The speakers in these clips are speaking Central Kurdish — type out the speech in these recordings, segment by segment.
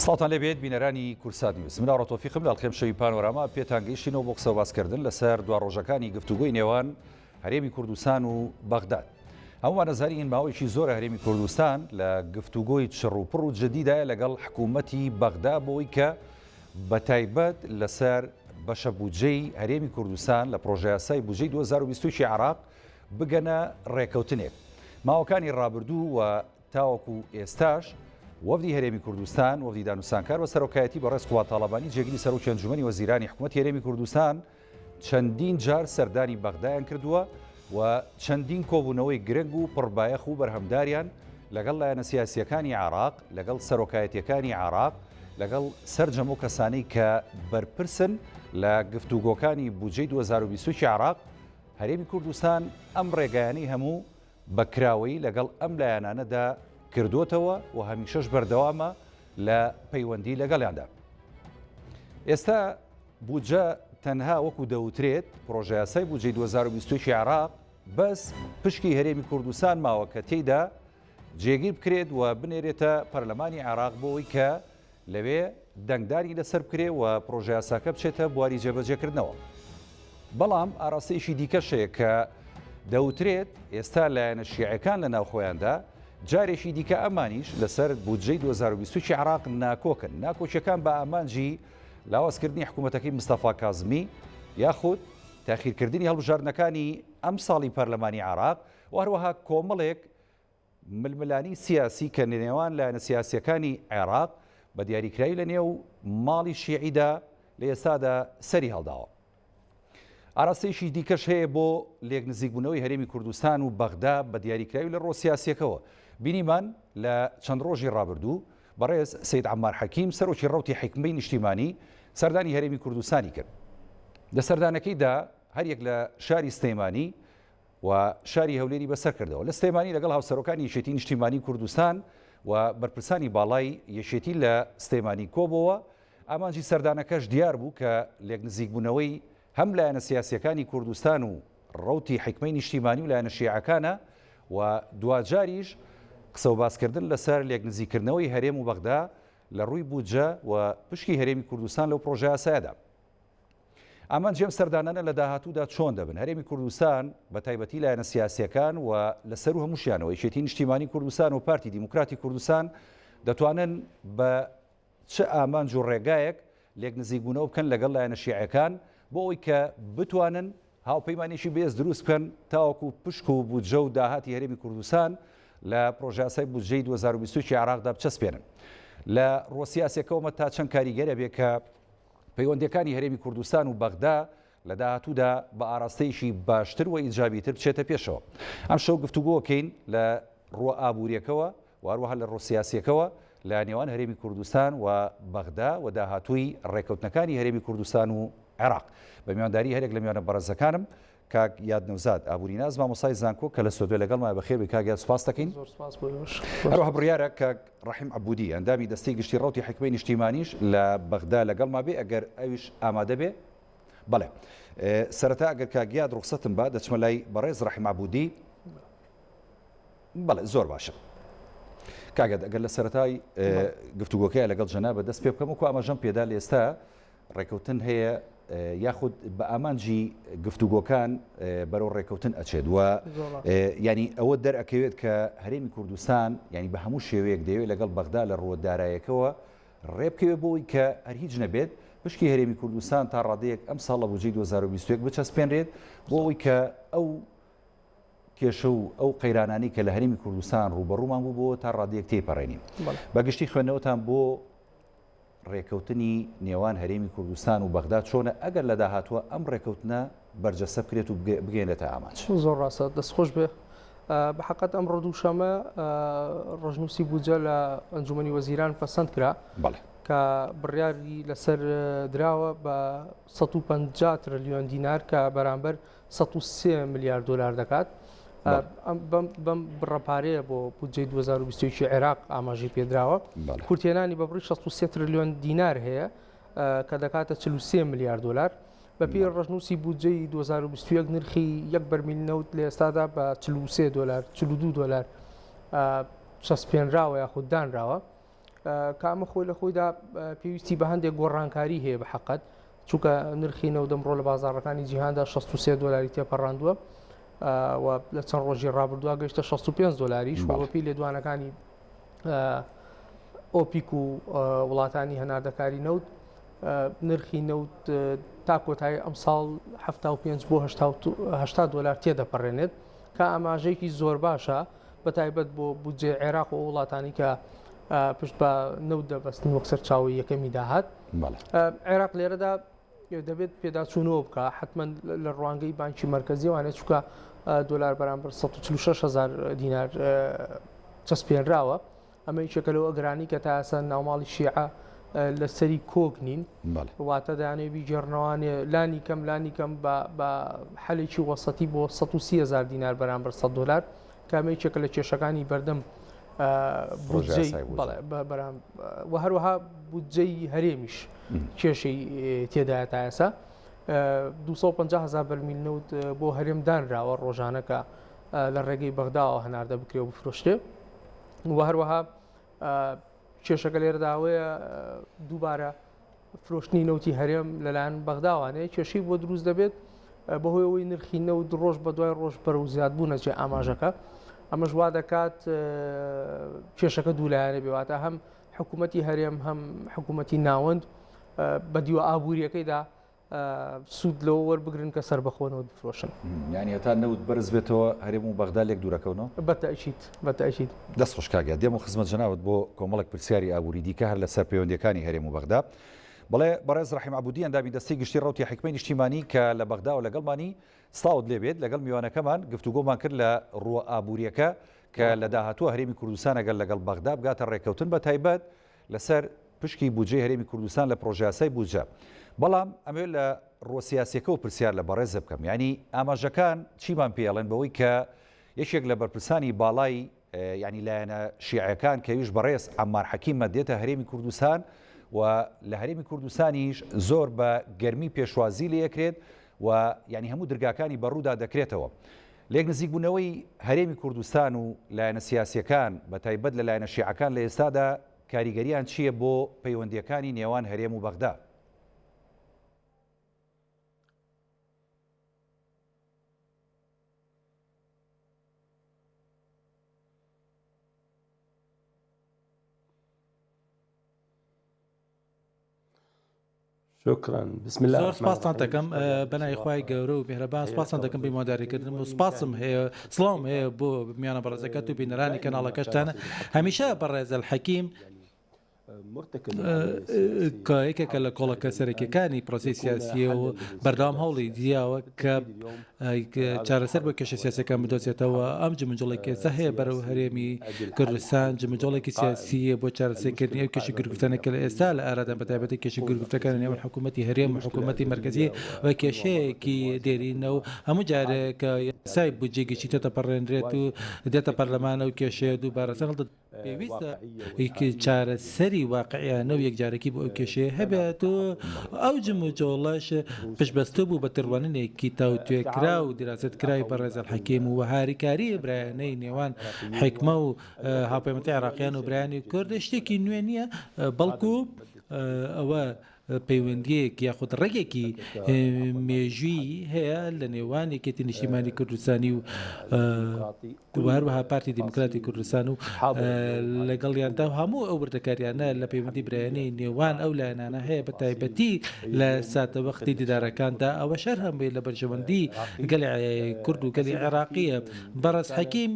سڵاتان لێبێت بینەرانی کورسات نیوز مناڕە تۆفیقم لە ئەڵقێم شەوی پانۆراما پێتان گەیشتینەوە بۆ قسە باسکردن لەسەر دوا ڕۆژەکانی گفتوگۆی نێوان هەرێمی کوردستان و بەغداد. هەمومان نەزانین ماوەیەکی زۆرە هەرێمی کوردستان لە گفتوگۆی چڕوپڕ و جدیدایە لەگەڵ حکوومەتی بەغدا بۆی کە بەتایبەت لەسەر بەشە بودجەی هەرێمی کوردستان لە پرۆژە یاسای بودجەی 2020 عراق بگەنە ڕێکەوتنێک. ماوەکانی ڕابردوو و تاوەکو ئێستاش وەفدی هەرێمی کوردستان وەفدی دانوسانکار بە سەرۆکایەتی بەڕێز قوات تاڵەبانی جێگیری سەرۆکی ئەنجومەنی وەزیرانی حکوومەتی هەرێمی کوردستان چەندین جار سەردانی بەغدایان کردووە و چەندین کۆبوونەوەی گرنگ و پڕبایەخ و بەرهەمداریان لەگەڵ لایەنە سیاسیەکانی عراق لەگەڵ سەرۆکایەتیەکانی عراق لەگەڵ سەرجەم و کەسانەی کە بەرپرسن لە گفتوگۆکانی بودجەی 2020 عراق هەرێمی کوردستان ئەم ڕێگایانەی هەموو بەکراوەی لەگەڵ ئەم لایەنانەدا کردوتەوە و هەمیشەش بەردەوامە لە پەیوەندی لەگەڵیاندا. ئێستا بودجە تەنها وەکو دەوترێت پرۆژە یاسای بودجەی 2020 عراق بەس پشکی هەرێمی کوردستان ماوە کە تێیدا جێگیر بکرێت و بنێرێتە پەرلەمانی عراق بۆەوەی کە لەوێ دەنگدانی لەسەر بکرێ و پرۆژە یاساکە بچێتە بواری جێبەجێکردنەوە. بەڵام ئاراستەیەکی دیکەشەیە کە دەوترێت ئێستا لایەنە شیعەکان لە ناوخۆیاندا جارێکی دیکە ئەمانیش لەسەر بودجەی 2020 عراق ناکۆکن. ناکۆچەکان بە ئامانجی لاوازکردنی حکوومەتەکەی مستەفا کازمی یاخود تاخیرکردنی هەڵبژاردنەکانی ئەم ساڵی پەرلەمانی عراق و هەروەها کۆمەڵێک ململانی سیاسی کە نێوان لایەنە سیاسیەکانی عێراق بە دیاریکراوی لە نێو ماڵی شیعیدا لە ئێستادا سەری هەڵداوە. ئاراستەیەکی دیکەش هەیە بۆ لێک نزیکبوونەوەی هەرێمی کوردستان و بەغدا بە دیاریکراوی لە ڕۆ سیاسیەکەوە. بینیمان لە چەند ڕۆژی ڕابردوو بەڕێز سەید عەمار حەکیم سەرۆکی ڕەوتی حکمەی نیشتیمانی سەردانی هەرێمی کوردستانی کرد. لە سەردانەکەیدا هەریەک لە شاری سلێمانی و شاری هەولێری بەسەر کردەوە. لە سلێمانی لەگەڵ هاوسەرۆکانی یەکێتی نیشتیمانی کوردستان و بەرپرسانی باڵای یەکێتی لە سلێمانی کۆبەوە. ئامانجی سەردانەکەش دیار بوو کە لێک نزیکبوونەوەی هەم لایەنە سیاسیەکانی کوردستان و ڕەوتی حکمەی نیشتیمانی و لایەنە شیعەکانە و دوجاریش قسە و باسکردن لەسەر لێک نزیکردنەوەی هەرێم و بەغدا لە ڕووی بودجە و پشکی هەرێمی کوردستان لەو پرۆژە یاسایەدا. ئامانجی ئەم سەردانانە لە داهاتوودا چۆن دەبن. هەرێمی کوردستان بە تایبەتی لایەنە سیاسیەکان و لەسەر و هەمووشیانەوە یەکێتی نیشتیمانی کوردستان و پارتی دیموکراتی کوردستان دەتوانن بە چه ئامانج و ڕێگایەک لێک نزیکبوونەوە بکەن لەگەڵ لایەنە شیعەکان بۆ ئەوەی کە بتوانن هاوپەیمانێکی بێز دروست بکەن تاوەکو پشک و بودجە و داهاتی هەرێمی کوردستان لە پرۆژە یاسای بودجەی 2020 عراقدا بچەسپێنن. لە ڕۆ سیاسیەکەومە تا چەند کاریگەرە بێ کە پەیوەندیەکانی هەرێمی کوردستان و بەغدا لە داهاتوودا بە ئاراستەیەکی باشتر و ئیجابیتر بچێتە پێشەوە. ئەم شەو گفتوگۆکەین لە ڕۆ ئابوووریەکەوە و هەروەها لە ڕۆ سیاسیەکەوە لە نێوان هەرێمی کوردستان و بەغدا و داهاتووی ڕێکەوتنەکانی هەرێمی کوردستان و عێراق. بە میوانداری هەرێک لە میوانە بەڕێزەکانم کاک یاد نەوزاد ئابووریناز مامۆستای زانکۆ کە لە سۆدوێ لەگەڵمان بەخێر بێ کاک یاد سوپاس دەکەین. هەروەها بڕیارە کاک ڕەحیم عەبوودی ئەندامی دەستەی گشتی ڕەوتی حکمەی نیشتیمانیش لە بەغدا لەگەڵمان بێ ئەگەر ئەویش ئامادە بێ. بەڵێ سەرەتا ئەگەر کاک یاد ڕوخسەتم بە دەچمە لای بەڕێز ڕەحیم عەبوودی. بەڵێ زۆر باشە. کاگەد ئەگەر لە سەرەتای گفتوگۆکەیە لەگەڵ جەنابە دەست پێ بکەم وەکو ئاماژەم پێدا لە ئێستا ڕێکەوتن هەیە یاخود بە ئامانجی گفتوگۆکان بەرەو ڕێکەوتن ئەچێت و ینی ئەوە دەرئەکەوێت کە هەرێمی کوردستان ینی بە هەموو شێوەیەک دەوێت لەگەڵ بەغدا لە ڕۆدارایەکەوە ڕێبکەوێت بۆی کە هەر هیچ نەبێت پشکی هەرێمی کوردستان تا ڕادەیەک ئەم ساڵە بودجەی 2021 بچەسپێنرێت بۆەوەی کە ئەو کێشە و ئەو قەیرانانی کە لە هەرێمی کوردستان ڕوبەڕوومان بوو بۆ تا ڕادەیەک تێپەڕێنین. بەگشتی خوێندنەوەتان بۆ ڕێکەوتنی نێوان هەرێمی کوردستان و بەغدا چۆنە ئەگەر لە داهاتووە ئەم ڕێکەوتنە بەرجەسە بکرێت و بگەێنێتە ئامانج. زۆر ڕاستە دەستخۆش بێ بە حەقەت ئەم ڕۆژوشەمە ڕۆژنووسی بودجە لە ئەنجومەنی وەزیران پەسەند کرا کە بڕیاری لەسەر دراوە بە 150 تریلیۆن دینار کە بەرامبەر 103 میلیارد دلار دەکات. بەم بڕەپارەیە بۆ بودجەی 2020 عێراق ئاماژەی پێدراوە. کورتێنانی بە بڕی 63 تریلیۆن دینار هەیە کە دەکاتە 43 میلیارد دلار. بە پێی ڕۆژنووسی بودجەی 2021 نرخی یەک بەرمیل نەوت لە ئێستادا بە 43 دلار 42 دلار چەسپێنراوە یاخود دانراوە. کە ئەمە خۆی لە خۆیدا پێویستی بە هەندێک گۆڕانکاری هەیە بە حەقەت چونکە نرخی نەودەمڕۆ لە بازاڕەکانی جیهاندا 63 دلاری تێپەڕاندووە و لە چەند ڕۆژی ڕابردووە گەشتە 65 دلاریش وەپی لێدوانەکانی ئۆپیک و وڵاتانی هەناردەکاری نەوت نرخی نەوت تا کۆتایی ئەم ساڵ 75 بۆ 80 دلار تێدەپەڕێنێت کە ئاماژەیەکی زۆر باشە بە تایبەت بۆ بودجێ عێراق و وڵاتانی کە پشت بە نەوت دەبەستن وەک سەرچاوی یەکەمی داهات عێراق لێرەدا دەبێت پێداچوونەوە بکە حتمما لە ڕوانگەی بانکی مرکزی وانێت چووکە دلار بەرامبەر 146,000 دینار چەسپێنراوە ئەمە یەکێکە لەو ئەگرانی کە تا ئێستا ناوماڵی شیعە لە سەری کۆک نین واتە دەیانێت بیجێڕنەوەوانێ لانی کەم بە حەلێکی وەسەتی بۆ 130,000 دینار بەرامبەر 100 دلار کامە یەکێکە لە کێشەکانی بەردەم و هەروەها بودجەی هەرێمیش کێشەی تێدایە تا ئێستا 250,000 بەرمیل نەوت بۆ هەرێم دانراوە ڕۆژانەکە لە ڕێگەی بەغداوە هەناردە بکرێ و بفرۆشتێ و هەروەها کێشەکە لێرەداوەیە دووبارە فرۆشتنی نەوتی هەرێم لەلایەن بەغداوانەیە کێشەی بۆ دروست دەبێت بەهۆی ئەوەی نرخی نەوت ڕۆژ بە دوای ڕۆژ بەرە و زیادبوونە جێ ئاماژەکە ئەمەش وا دەکات کێشەکە دوولایەنە بێواتە هەم حکوومەتی هەرێم هەم حکوومەتی ناوەند بە دیوە ئابوووریەکەیدا سوود لەوە وەربگرن کە سربەخۆنەوە بفرۆشن یعنی هەتا نەوت بەرز بێتەوە هەرێم و بەغدا لێک دوورەکەونەوە بەتەئکید دەست خۆشکاگە دێم و خزمەت جەناوت بۆ کۆمەڵێک پرسیاری ئابووری دیکە هەر لەسەر پەیوەندیەکانی هەرێم و بەغدا بەڵێ بەڕێز ڕەحیم عەبودی ئەندامی دەستی گشتی ڕەوتی حکمەی نیشتیمانی کە لە بەغدا و لەگەڵمانی سڵاوت لێبێت لەگەڵ میوانەکەمان گفتوگۆمان کرد لە ڕووە ئابووریەکە کە لە داهاتووە هەرێمی کوردستان لەگەڵ بەغدا بگاتە ڕێکەوتن بە تایبەت لەسەر پشکی بودجەی هەرێمی کوردستان لە پرۆژەیاسای بودجە بەڵام ئەمێ لە ڕووە سیاسیەکە و پرسیار لە بەڕێزە بکەم ینی ئاماژەکان چیمان پێڵێن بەوەی کە یەکێک لە بەرپرسانی باڵای ینی لایەنە شیعەکان کەویش بەڕێز عەمار حەکیمە دێتە هەرێمی کوردستان و لە هەرێمی کوردستانیش زۆر بە گەرمی پێشوازی لێکرێت و ینی هەموو دەرگاکانی بەڕوودا دەکرێتەوە لێک نزیکبوونەوەی هەرێمی کوردستان و لایەنە سیاسیەکان بە تایبەت لە لایەنە شیعەکان لە ئێستادا کاریگەریان چییە بۆ پەیوەندیەکانی نێوان هەرێم و بەغدا؟ شكرا بسم الله زۆر سپاسان دەکەم بەنای خوای گەورە و میهرەبان سپاسان دەکەم بیمۆداریکردن و سپاسم هەیە سڵام هەیە بۆ میانە بەڕێزەکەت و بینەرانی کەناڵەکەشتانە هەمیشە بەڕێز الحەکیم کە یەکێکە لە کۆڵەکە سەرەکیەکانی پرۆسی سیاسیە و بەردەوام هەوڵی دیاوە کە چارەسەر بۆ کێشە سیاسەکان بدۆزێتەوە ئەم جمجۆڵێکی ئێستا هەیە بەرەو هەرێمی کوردستان جمجۆڵێکی سیاسیە بۆ چارەسەرکردنی ئەو کێشە گورگفتانێکە لە ئێستا لە ئارادا بەتایبەتی کێشە گورگفتەکان نێوان حکوومەتی هەرێم و حکوومەتی مرکزی و کێشەیەکی دێرینە و هەموو جارێکە یاسای بودجێ گشتی تێپەڕێنرێت و دێتە پەرلەمانە و کێشەیە دووبارە سەرڵ پێویستە چارەسەری واقعیانە و یەکجارێکی بۆ ئەو کێشەیە هەبێت و ئەو جمجۆڵەش پشتبەستە بوو بە تڕوانینێکی تاوتوێکرا و دیراستکرای بەڕێز الحەکیم و هاریکاری برایانەی نێوان حکمە و هاوپەیمەتی عێراقیان و برایانی کورد شتێکی نوێ نییە بەڵکو ئەوە پەیوەندیەک یاخود ڕێگێکی مێژووی هەیە لە نێوان یەکێتی نیشتیمانی کوردستانی و هەروەها پارتی دیموکراتی کوردستان و لەگەڵیاندا هەموو ئەو وردەکاریانە لە پەیوەندی برایانەی نێوان ئەو لایەنانە هەیە بە تایبەتی لە ساتەوەختی دیدارەکاندا ئەوە شەر هەمووی لە بەرژەوەندی گەلی کورد و گەلی عێراقیە بەڕێز حەکیم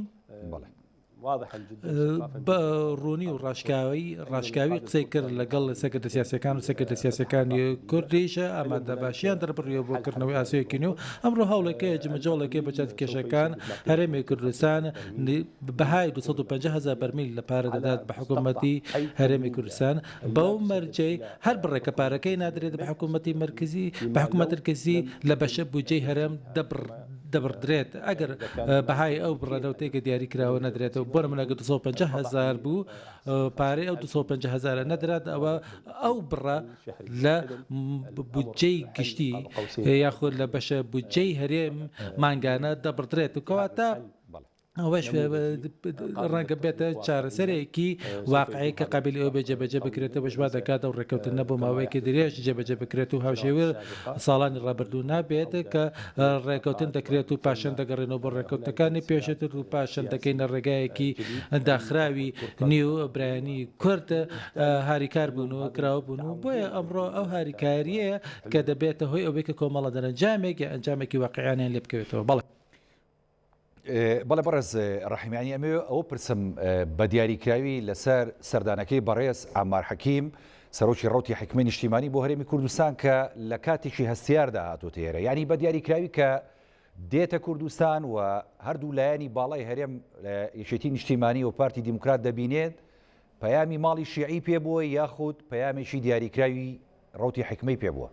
بە ڕوونی و ڕاشکاوی قسەی کرد لەگەڵ سەکرتە سیاسەکان و سەکرتە سیاسەکانی کوردیشە ئامادە باشییان دەربڕیەوە بۆکردنەوەی ئاسیۆکردنی و ئەمڕۆ هەوڵەکەی جمەجۆڵەکەی بەچات کێشەکان هەرێمی کوردستان بەهای 250,000 بەرمیل لە پارە دەدات بە حکوومەتی هەرێمی کوردستان بەو مەرجەی هەر بڕێکە پارەکەی نادرێت بە حکوومەتی مرکزی بە حکوومەترکزی لە بەشە بودجەی هەرێم دەبڕدرێت ئەگەر بەهای ئەو بڕەدەوتێکە دیاری کراوە نەدرێتەوە بۆ نمونەگە 250,000 بوو پارەی ئەو 250,000 نەدرات ئەو بڕە لە بودجەی گشتی یاخود لە بەشە بودجەی هەرێم مانگانە دەبڕدرێت و کەواتە ئەوەش ڕەنگە بێتە چارەسەرێکی واقعی کە قابلی ئەو بێجێبەجێ بکرێتە بەشوا دەکاتە و ڕێکەوتن نەبوو ماوەیەکی درێژ جێبەجێ بکرێت و هاوشێوە ساڵانی ڕابردوو نابێت کە ڕێکەوتن دەکرێت و پاشان دەگەڕێنەوە بۆ ڕێکەوتەکانی پێشتر و پاشان دەکەینە ڕێگایەکی داخراوی نیو برایانی کورد هاریکار بوون و کراوە بوون و بۆیە ئەمڕۆ ئەو هاریکاریە کە دەبێتە هۆی ئەوەی کە کۆمەڵە دەرەنجامێک یا ئەنجامێکی واقعیانیان لێ بکەوێتەوە بەڵێ بەڵێ بەڕێز ڕەحیمیانی ئەمێ ئەوە پرسم بە دیاریکراوی لەسەر سەردانەکەی بەڕێز عەمار حەکیم سەرۆکی ڕەوتی حکومەتی نیشتیمانی بۆ هەرێمی کوردستان کە لە کاتێکی هەستیاردا هاتووەتە ئێرە یعنی بە دیاریکراوی کە دێتە کوردستان و هەردوو لایەنی باڵای هەرێم یەکێتی نیشتیمانی و پارتی دیموکرات دەبینێت پەیامی ماڵی شیعی پێبووە یاخود پەیامێکی دیاریکراوی ڕەوتی حکومەتی پێبووە.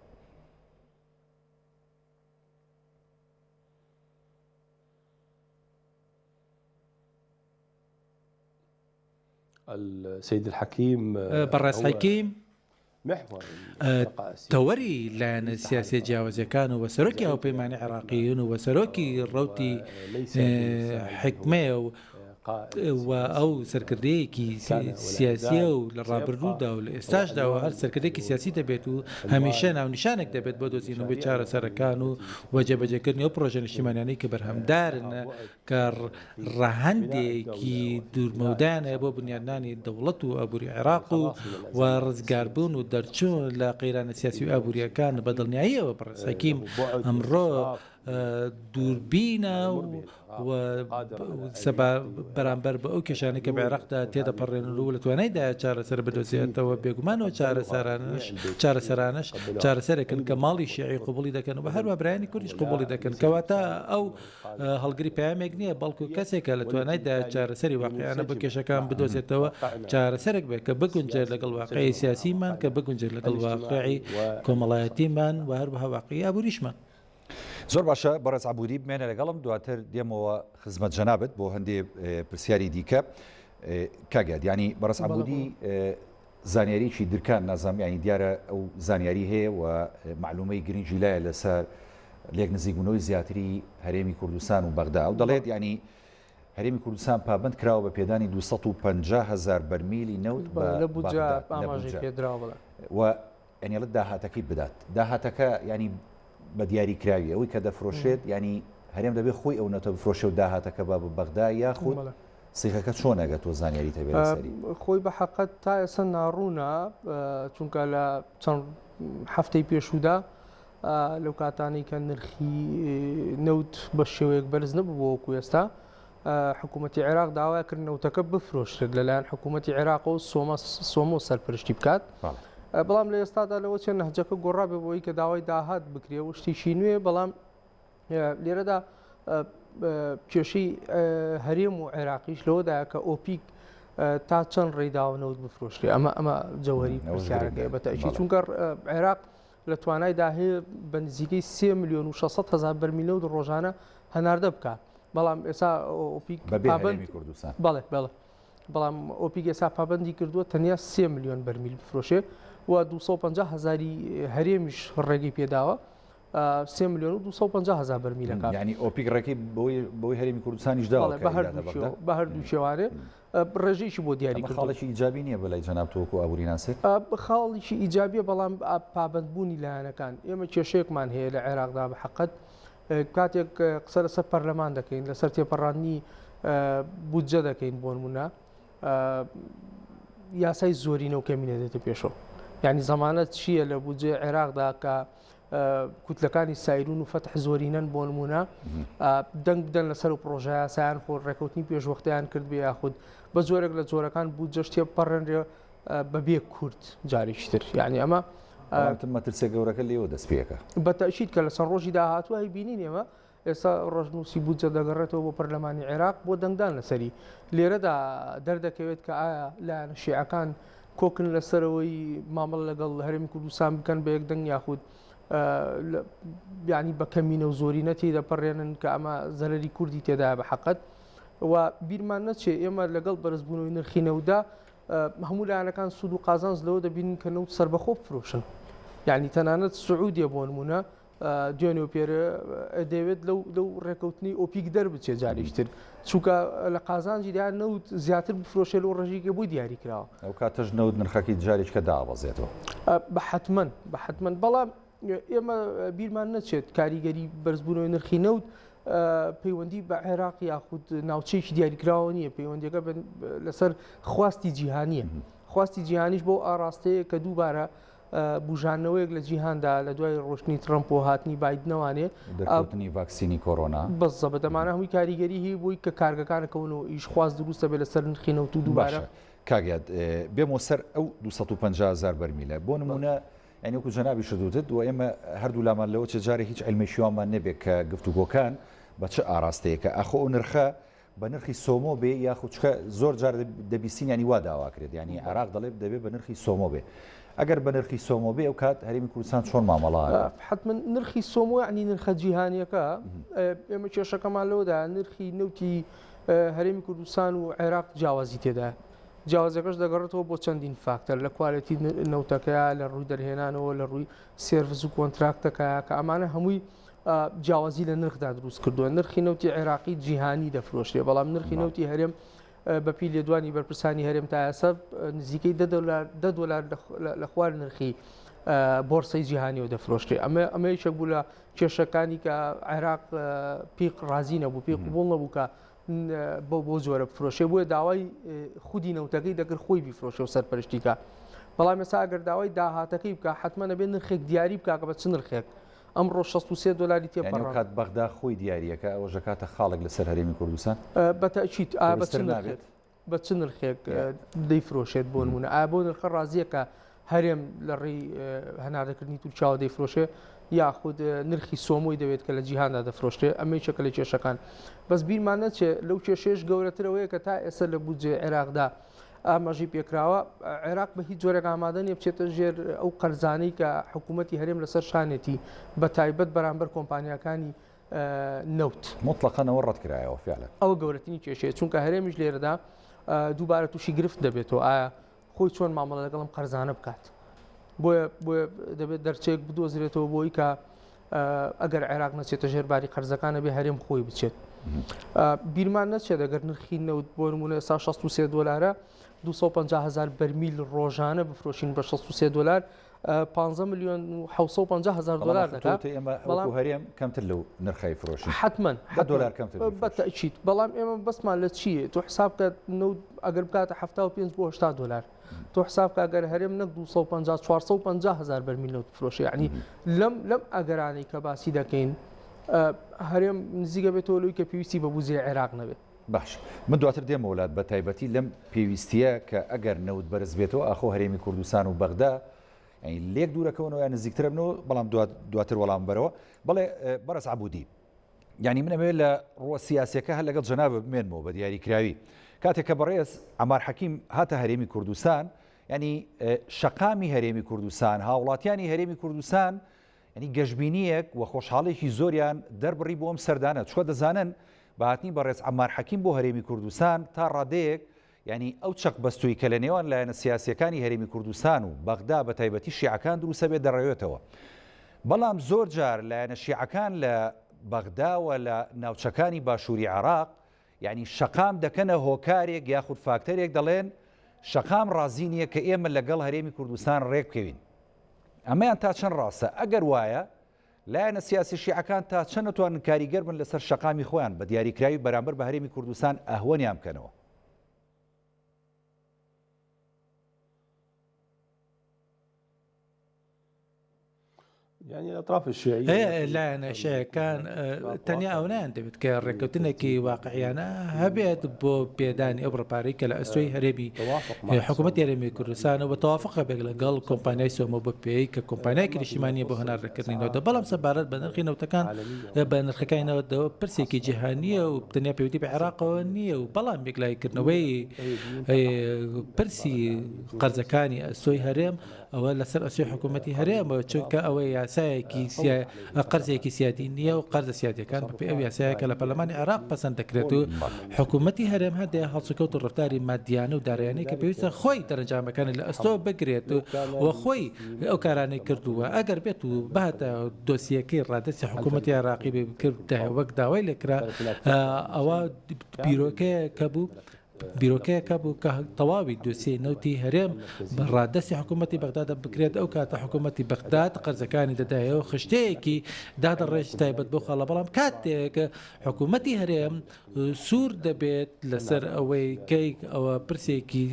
السيد الحكيم بەڕێز حەکیم تەوەری لایەنە سیاسی جیاوازیەکان و وەسەرۆکی هاوپەیمانی عێراقیون و وەسەرۆکی ڕەوتی حکمەیە و ئەو سەرکردەیەکی سیاسیە و لە ڕابردوودا و لە ئێستاشدا و هەر سەرکردێکی سیاسی دەبێت و هەمیشە ناونیشانێک دەبێت بۆ دۆزینەوەی چارەسەرەکان و وەجێبەجێکردنی ئەو پرۆژە نیشتیمانیانەی کە بەرهەمدارن کە ڕەهەندێکی دوورمەودانە بۆ بنیادنانی دەوڵەت و ئابووری عێراق و ڕزگاربوون و دەرچوون لە قەیرانە سیاسی و ئابووریەکان بە دڵنیاییەوە بەڕێز حەکیم ئەمڕۆ دووربینە و بەرامبەر بە ئەو کێشانەی کە بە عێراقدا تێدەپەڕێنن و لە توانایدا چارەسەر بدۆزێتەوە بێگومانەوە چارەسەرانش چارەسەرێکن کە ماڵی شیعی قوبوڵی دەکەن و بە هەروە برایانی کوردیش قوبوڵی دەکەن کەواتە ئەو هەڵگری پامێک نییە بەڵکو کەسێکە لە توانایدا چارەسەری واقعیانە بە کێشەکان بدۆزێتەوە چارەسەرێک بێت کە بگونجێت لەگەڵ واقعی سیاسیمان کە بگونجێت لەگەڵ واقعی کۆمەڵایەتیمان و هەروەها واقعی ئابووریشمان. زۆر باشە بەڕێز عەبوودی بمێنە لەگەڵم دواتر دێمەوە خزمەت جەنابەت بۆ هەندێ پرسیاری دیکە کاگات ینی بەڕێز عەبوودی زانیاریی درکان نازام ینی دیارە ئەو زانیاری هەیە و معلومەی گرنگی لایە لەسەر لێک نزیکبوونەوەی زیاتری هەرێمی کوردستان و بەغدا و دەڵێت ینی هەرێمی کوردستان پابند کراوە بە پێدانی 250,000 بەرمیلی نەوت لە بودجە ئاماژەی پێدراوە و ئەنێڵت داهاتەکەی بدات داهاتەکە ینی بە دیاریکراوی ئەوەی کە دەفرۆشێت ینی هەرێم دەبێت خۆی ئەو نەتە بفرۆشە و داهاتەکە بە بەغدا یاخود سیخەکە چۆنەگە تۆ زانیاری تەبێت سەری خۆی بە حەقەت تا ئێستا ناڕوونە چونکە لە چەند هەفتەی پێشوودا لەو کاتانی کە نرخی نەوت بە شێوەیەک بەرز نەبوو بۆ وەکو ئێستا حکوومەتی عێراق داوای کرد نەوتەکە بفرۆشرێت لەلایەن حکوومەتی عێراق و سۆمە و سەرپرشتی بکات. بەڵام لە ئێستادا لەوە چێن نەهجەکە گۆڕابێ بۆی کە داوای داهات بکرێ و شتێکی نوێ بەڵام لێرەدا کێشەی هەرێم و عێراقیش لەوەدایە کە ئۆپیک تا چەند ڕێداونەوت بفرۆشرێ ئەمە جەوهری پرسیارەکەی بەتەشی چونکە عێراق لە توانایدا هەیە بە نزیکەی 3,600,000 بەرمیلەوت ڕۆژانە هەناردە بکات بەڵام ئێستا ئۆپیک بەڵێ بەڵام ئۆپیک ئێستا پابندی کردووە تەنیا 3 میلیۆن بەرمیل بفرۆشێ و 250,000 هەرێمیش ڕێگەی پێداوە 3 میلیۆن و 250,000 بەرمیلەکە ینی ئۆپیک ڕێکی بۆی هەرێمی کوردستانیش داوە بە هەردوو شێوانێ ڕێژێکی بۆ دیاری خاڵێکی ئیجابی نییە بەلای جەناب تۆکو ئابووری ناسێت خاڵێکی ئیجابیە بەڵام پابندبوونی لایەنەکان ئێمە کێشەیەکمان هەیە لە عێراقدا بە حەقەت کاتێک قسە لەسەر پەرلەمان دەکەین لەسەر تێپەڕانی بودجە دەکەین بۆ نمونە یاسای زۆرینە و کەمینە دێتە پێشەوە یعنی زەمانەت چییە لە بودجێ عێراقدا کە کوتلەکانی سایرون و فەتح زۆرینەن بۆ نمونە دەنگ بدەن لەسەر و پرۆژە یاسایان خۆ ڕێکەوتنی پێشوەختیان کرد بێ یاخود بە زۆرێک لە جۆرەکان بودجەش تێپەڕێنرێ بەبێ کورد جاریشتر یعنی ئەمە مەترسە گەورەکە لێوە دەست پێەکە بەتەشید کە لە چەند ڕۆژی داهاتووە هی بینین ئێمە ئێستا ڕۆژنووسی بودجە دەگەڕێتەوە بۆ پەرلەمانی عێراق بۆ دەنگدان لەسەری لێرەدا دەردەکەوێت کە ئایا لایەنە شیعەکان کۆکن لەسەرەوەی مامەڵ لەگەڵ هەرێمی کوردستان بکەن بە یەک دەنگ یاخود ینی بە کەمینە و زۆرینەتی دەپەڕێنن کە ئەمە زەرەری کوردی تێدایە بە حەقەت و بیرمان نەچێ ئێمە لەگەڵ بەرزبوونەوەی نرخی نەوتدا هەموو لایەنەکان سوود و قازانج لەوە دەبینن کە نەوت سەربەخۆ بفرۆشن یعنی تەنانەت سعودیە بۆ نمونە دوێنێ و پێرە دەوێت لەو ڕێکەوتنی ئۆپیک دەربچێت جاریشتر چونکە لە قازانجی دیان نەوت زیاتر بفرۆشێ لەو ڕژێکی بۆی دیاری کراوە ئەو کاتەش نەوت نرخەکەی جارێککە دابەزێتەوە بە حتمما بەڵام ئێمە بیرمان نەچێت کاریگەری بەرزبوونەوەی نرخی نەوت پەیوەندی بە عێراق یاخود ناوچەیەکی دیاریکراوە نییە پەیوەندیەکە لەسەر خواستی جیهانیە خواستی جیهانیش بۆ ئاراستەیە کە دووبارە بژانەوەیەک لە جیهاندا لە دوای ڕۆشتنی ترامپ و هاتنی بایدنەوانێ دەرکەوتنی ڤاکسینی کۆڕۆنا بەزە بەدەمانە هەمووی کاریگەری هی بووی کە کارگەکانەکەونەوە ئیش خواست دروستە بێت لەسەر نرخی نەوت و دووبارە کاگات بێمەوە سەر ئەو 250,000 بەرمیلە بۆ نمونە ئەنی وەکو جەنابی شدوتت و ئێمە هەردوو لامان لەوە چه جارێک هیچ علمێشیوانمان نەبێت کە گفتوگۆکان بە چه ئاراستەیەکە ئەخۆ ئەو نرخە بە نرخی سۆمۆ بێ یاخود چکە زۆر جار دەبیستین ینی وا داواکرێت ینی عراق دەڵێ دەبێت بە نرخی سۆمۆ بێ ئەگەر بە نرخی سۆمۆ بێ ئەو کات هەرێمی کوردستان چۆن مامەڵا حتمما نرخی سۆمۆ ینی نرخە جیهانیەکە ئێمە کێشەکەمان لەوەدا نرخی نەوتی هەرێمی کوردستان و عێراق جیاوازی تێدا جیاوازەکەش دەگەڕێتەوە بۆ چەندین فاکتەر لە کوالەتی نەوتەکەیە لە ڕووی دەرهێنانەوە لە ڕووی سێرڤس و کۆنتراکتەکەیە کە ئەمانە هەمووی جیاوازی لە نرخدا دروست کردووە نرخی نەوتی عێراقی جیهانی دەفرۆشرێ بەڵام نرخی نەوتی هەرێم بەپی لێدوانی بەرپرسانی هەرێم تا ئێستا نزیکەی $10 لە خوار نرخی بۆرسەی جیهانیەوە دەفرۆشرێ ئەمەیەک بوو لە کێشەکانی کە عێراق پیق ڕازی نەبوو پیق قبوڵ نەبوو کە بۆ جۆرە بفرۆشێ بۆیە داوای خودی نەوتەکەی دەکرد خۆی بیفرۆشێ و سەرپەرشتیکە بەڵام ئێستا ئەگەر داوای داهاتەکەی بکە حتممە نەبێت نرخێک دیاری بکە کە بە چ نرخێک ئەمڕۆ $63 تێپەڕ کات بەغدا خۆی دیاریەکە ئەوە ژەکاتە خاڵێک لەسەر هەرێمی کوردستان بەتەچیت بە چ نرخێک دەیفرۆشێت بۆ نمونە بۆ نرخە ڕازیە کە هەرێم لە ڕێی هەناردەکردنی تورکیاوە دەیفرۆشێ یاخود نرخی سۆمۆی دەوێت کە لە جیهاندا دەفرۆشتێ ئەمەی چەکە لە کێشەکان بەس بیرمان نەچێت لەو کێشەیەش گەورەترەوەیە کە تا ئێستا لە بودجێ عێراقدا ئاماژەی پێکراوە عێراق بە هیچ جۆرێک ئامادە نیە بچێتە ژێر ئەو قەرزانەی کە حکوومەتی هەرێم لەسەر شانێتی بە تایبەت بەرامبەر کۆمپانیەکانی نەوت مطلقەنەوە ڕەت کرایەوە فعلا ئەوە گەورەترین کێشەیە چونکە هەرێمیش لێرەدا دووبارە تووشی گرفت دەبێتەوە ئایا خۆی چۆن مامەڵە لەگەڵم قەرزانە بکات بۆیە دەبێت دەرچێک بدۆزرێتەوە بۆی کە ئەگەر عێراق نەچێتە ژێرباری قەرزەکانە بێ هەرێم خۆی بچێت بیرمان نەچێت ئەگەر نرخی نەوت بۆ نمونە ئێستا $63 250,000 بەرمیل ڕۆژانە بفرۆشین بە $63 $15,750,000 دەکات بەڵام هەرێم کەمتر لەو نرخی فرۆشی حتمما $10 کەمتر بەتەچیت بەڵام ئێمە بەسمان لە چییە تۆ حساب کە نەوت ئەگەر بکاتە $75 بۆ $80 تۆ حساب کە ئەگەر هەرێم نەک 250,000 بەرمیل نەوت بفرۆشێ یعنی لەم ئەگەرانەی کە باسی دەکەین هەرێم نزیکە بێتەوە لەوەی کە پێویستی بە بوزێ عێراق نەبێت باش من دواتر دێمە وڵات بە تایبەتی لەم پێویستیە کە ئەگەر نەوت بەرز بێتەوە ئاخۆ هەرێمی کوردستان و بەغدا لێک دوورەکەونەوە یان نزیکترە بنەوە بەڵام دواتر وەڵام بەرەوە بەڵێ بەرز عەبودی یعنی منەوێت لە ڕۆ سیاسیەکە هەر لەگەڵ جەنابە بمێنمەوە بە دیاریکراوی کاتێک کە بەڕێز عەمار حەکیم هاتە هەرێمی کوردستان ینی شەقامی هەرێمی کوردستان هاوڵاتیانی هەرێمی کوردستان ینی گەشتبینیەک و خۆشحاڵێکی زۆریان دەربڕی بۆ ئەم سەردانە چکە دەزانن بەهاتنی بەڕێز عەمار حەکیم بۆ هەرێمی کوردستان تا ڕادەیەک ینی ئەو چەق بەستووی کە لە نێوان لایەنە سیاسیەکانی هەرێمی کوردستان و بەغدا بە تایبەتی شیعەکان دروستە بێت دەڕێوێتەوە بەڵام زۆر جار لایەنە شیعەکان لە بەغدا و لە ناوچەکانی باشووری عێراق ینی شەقام دەکەنە هۆکارێک یاخود فاکتەرێک دەڵێن شەقام ڕازی نییە کە ئێمە لەگەڵ هەرێمی کوردستان ڕێک بکەوین ئەمەیان تا چەند ڕاستە ئەگەر وایە لایەنە سیاسی شیعەکان تا چەند نەتوانن کاریگەر بن لەسەر شەقامی خۆیان بە دیاریکراوی بەرامبەر بە هەرێمی کوردستان ئەهوەنیان بکەنەوە يعني الأطراف الشيعية لایەنە شیعەکان تەنیا ئەوەیان دەبێت کە ڕێککەوتنێکی واقعیانە هەبێت بۆ پێدانی ئەو ڕپارەی کە لە ئەستۆی هەرێمی حکوومەت هەرێمی کوردستان و بە تەوافق بێک لەگەڵ کۆمپانیای سۆمۆ بە پێی کە کۆمپانیایکی نیشتیمانیە بۆ هەناردەکردنەوە بەڵام سەبارەت بە نرخی نەوتەکان بە نرخەکانەوە پرسێکی جیهانیە و تەنیا پێویستی بە عێراقەوە نییە و بەڵام یەکلایکردنەوەی پرسی قەرزەکانی ئەستۆی هەرێم ئەوە لەسەر ئەسوی حکوومەتی هەرێمەوە چونکە ئەوەی یاسای یاسایەکی قەرزێکی سیادی نییە و قەرزە سیادیەکان بە ئەو یاسایەکە لە پەرلەمانی عێراق پەسەند دەکرێت و حکوومەتی هەرێم هەندێک هەڵسوکەوت و ڕفتاری مادیانە و دارایانەی کە پێویستە خۆی دەرەنجامەکانی لە ئەستۆ بگرێت و خۆی ئەو کارانەی کردووە ئەگەر بێت و بەهاتە دۆسیەکەی ڕادستی حکوومەتی عێراقی بکرد وەک داوای لێکرا ئەوە بیرۆکەیەکە بوو کە تەواوی دۆسیەی نەوتی هەرێم ڕادستی حکوومەتی بەغدادە بکرێت ئەو کاتە حکوومەتی بەغداد قەرزەکانی دەدایەوە خشتەیەکی دادەڕێژ تایبەت بۆ خەڵە بەڵام کاتێک حکوومەتی هەرێم سوور دەبێت لەسەر ئەوەی کەیک ئەوە پرسێکی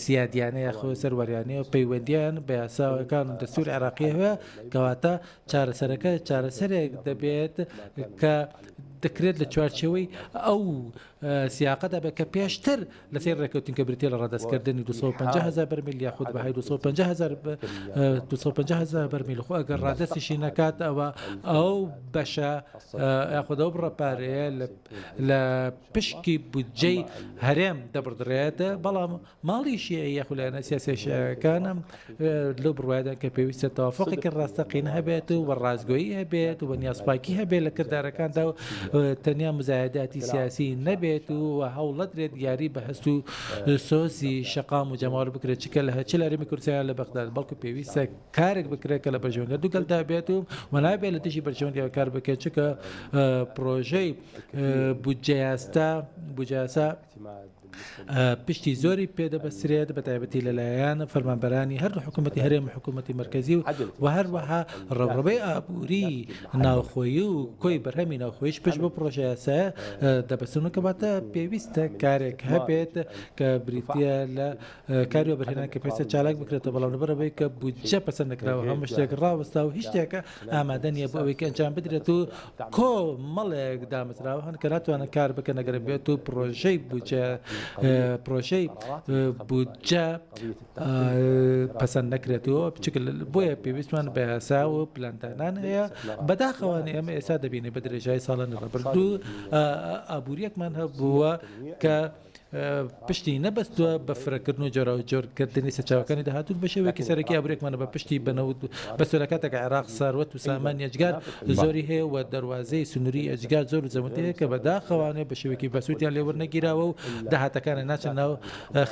سیادیانەیە خۆ سەروەریانەیە و پەیوەندیان بە یاساوەکان و دەستوری عێراقی هەیە کەواتە چارەسەرەکە چارەسەرێک دەبێت کە دەکرێت لە چوارچەوەی ئەو سیاقەدا بە کە پێشتر لەسەر ڕێکەوتین کە بریتە لە ڕادستکردنی 250,000 بەرمیل یاخود بەهای 250,000 بەرمیل خۆ ئەگەر ڕادستیشی نەکات ئەو بەشە یاخود ئەو بڕەپارەیە لە پشکی بودجەی هەرێم دەبڕدرێت بەڵام ماڵیشی یاخولایەنە سیاسیەکانم لەو بڕوایدا کە پێویستە تەوافقێکی ڕاستەقین هەبێت و ڕازگۆیی هەبێت و بەنیازپاکی هەبێت لە کردارەکاندا و تەنیا مزایداتی سیاسی نەبێت و هەوڵە درێت یاری بە هەست و سۆزی شەقام و جەماوەڕ بکرێت چکە لە هەچی لە هەرێمی کوردستان لە بەغداد بەڵکو پێویستە کارێک بکرێت کە لە بەرژەوەندە دووگەلدا بێت و نابێت لە دژی بەرژەوەندیەوە کار بکرێت چکە پرۆژەی بودجەیاسا پشتی زۆری پێدەبەسرێت بە تایبەتی لەلایەن فەرمانبەرانی هەر حکوومەتی هەرێم حکوومەتی مرکزی و هەروەها ڕەوڕەبەی ئابووری ناوخۆیی و کۆی بەرهەمی ناوخۆیش پشت بۆ پرۆژەیاسە دەبەستن کەواتە پێویستە کارێک هەبێت کە بریتە لە کاری وەبەرهێنان کە پێویستە چالاک بکرێتەوە بەڵام لەبەرەوەی کە بودجە پەسەند نەکراوە هەموو شتێک ڕاوەستا و هیچ شتێکە ئامادە نییە بۆ ئەوەی کە ئەنجام بدرێت و کۆمەڵێک دامەزراوە هەن کە ناتوانن کار بکەن ئەگەر بێت و پرۆژەی پرۆژەی بودجە پەسەند نەکرێتەوە بۆیە پێویستمان بە یاسا و پلاندانان هەیە بەداخەوانی ئەمە ئێستا دەبینێ بە درێژای ساڵانی ڕابردوو ئابوووریەکمان هەبووە کە پشتی نەبەستووە بە فرەکردن و جۆرا و جۆرکردنی سەرچاوەکانی داهاتوو بە شێوەیەکی سەرەکی ئابوووریەکمانە بە پشتی بەنەوت بەسەر لە کاتێک عێراق ساروەت و سامانی ئەجگار زۆری هەیە و دەواازەی سنووری ئەجگار زۆر و زەمەتەیە کە بەداخەوانێ بە شێوەیەکی بەسووتیان لێوەرنەگیراوە و داهاتەکانە ناچن ناو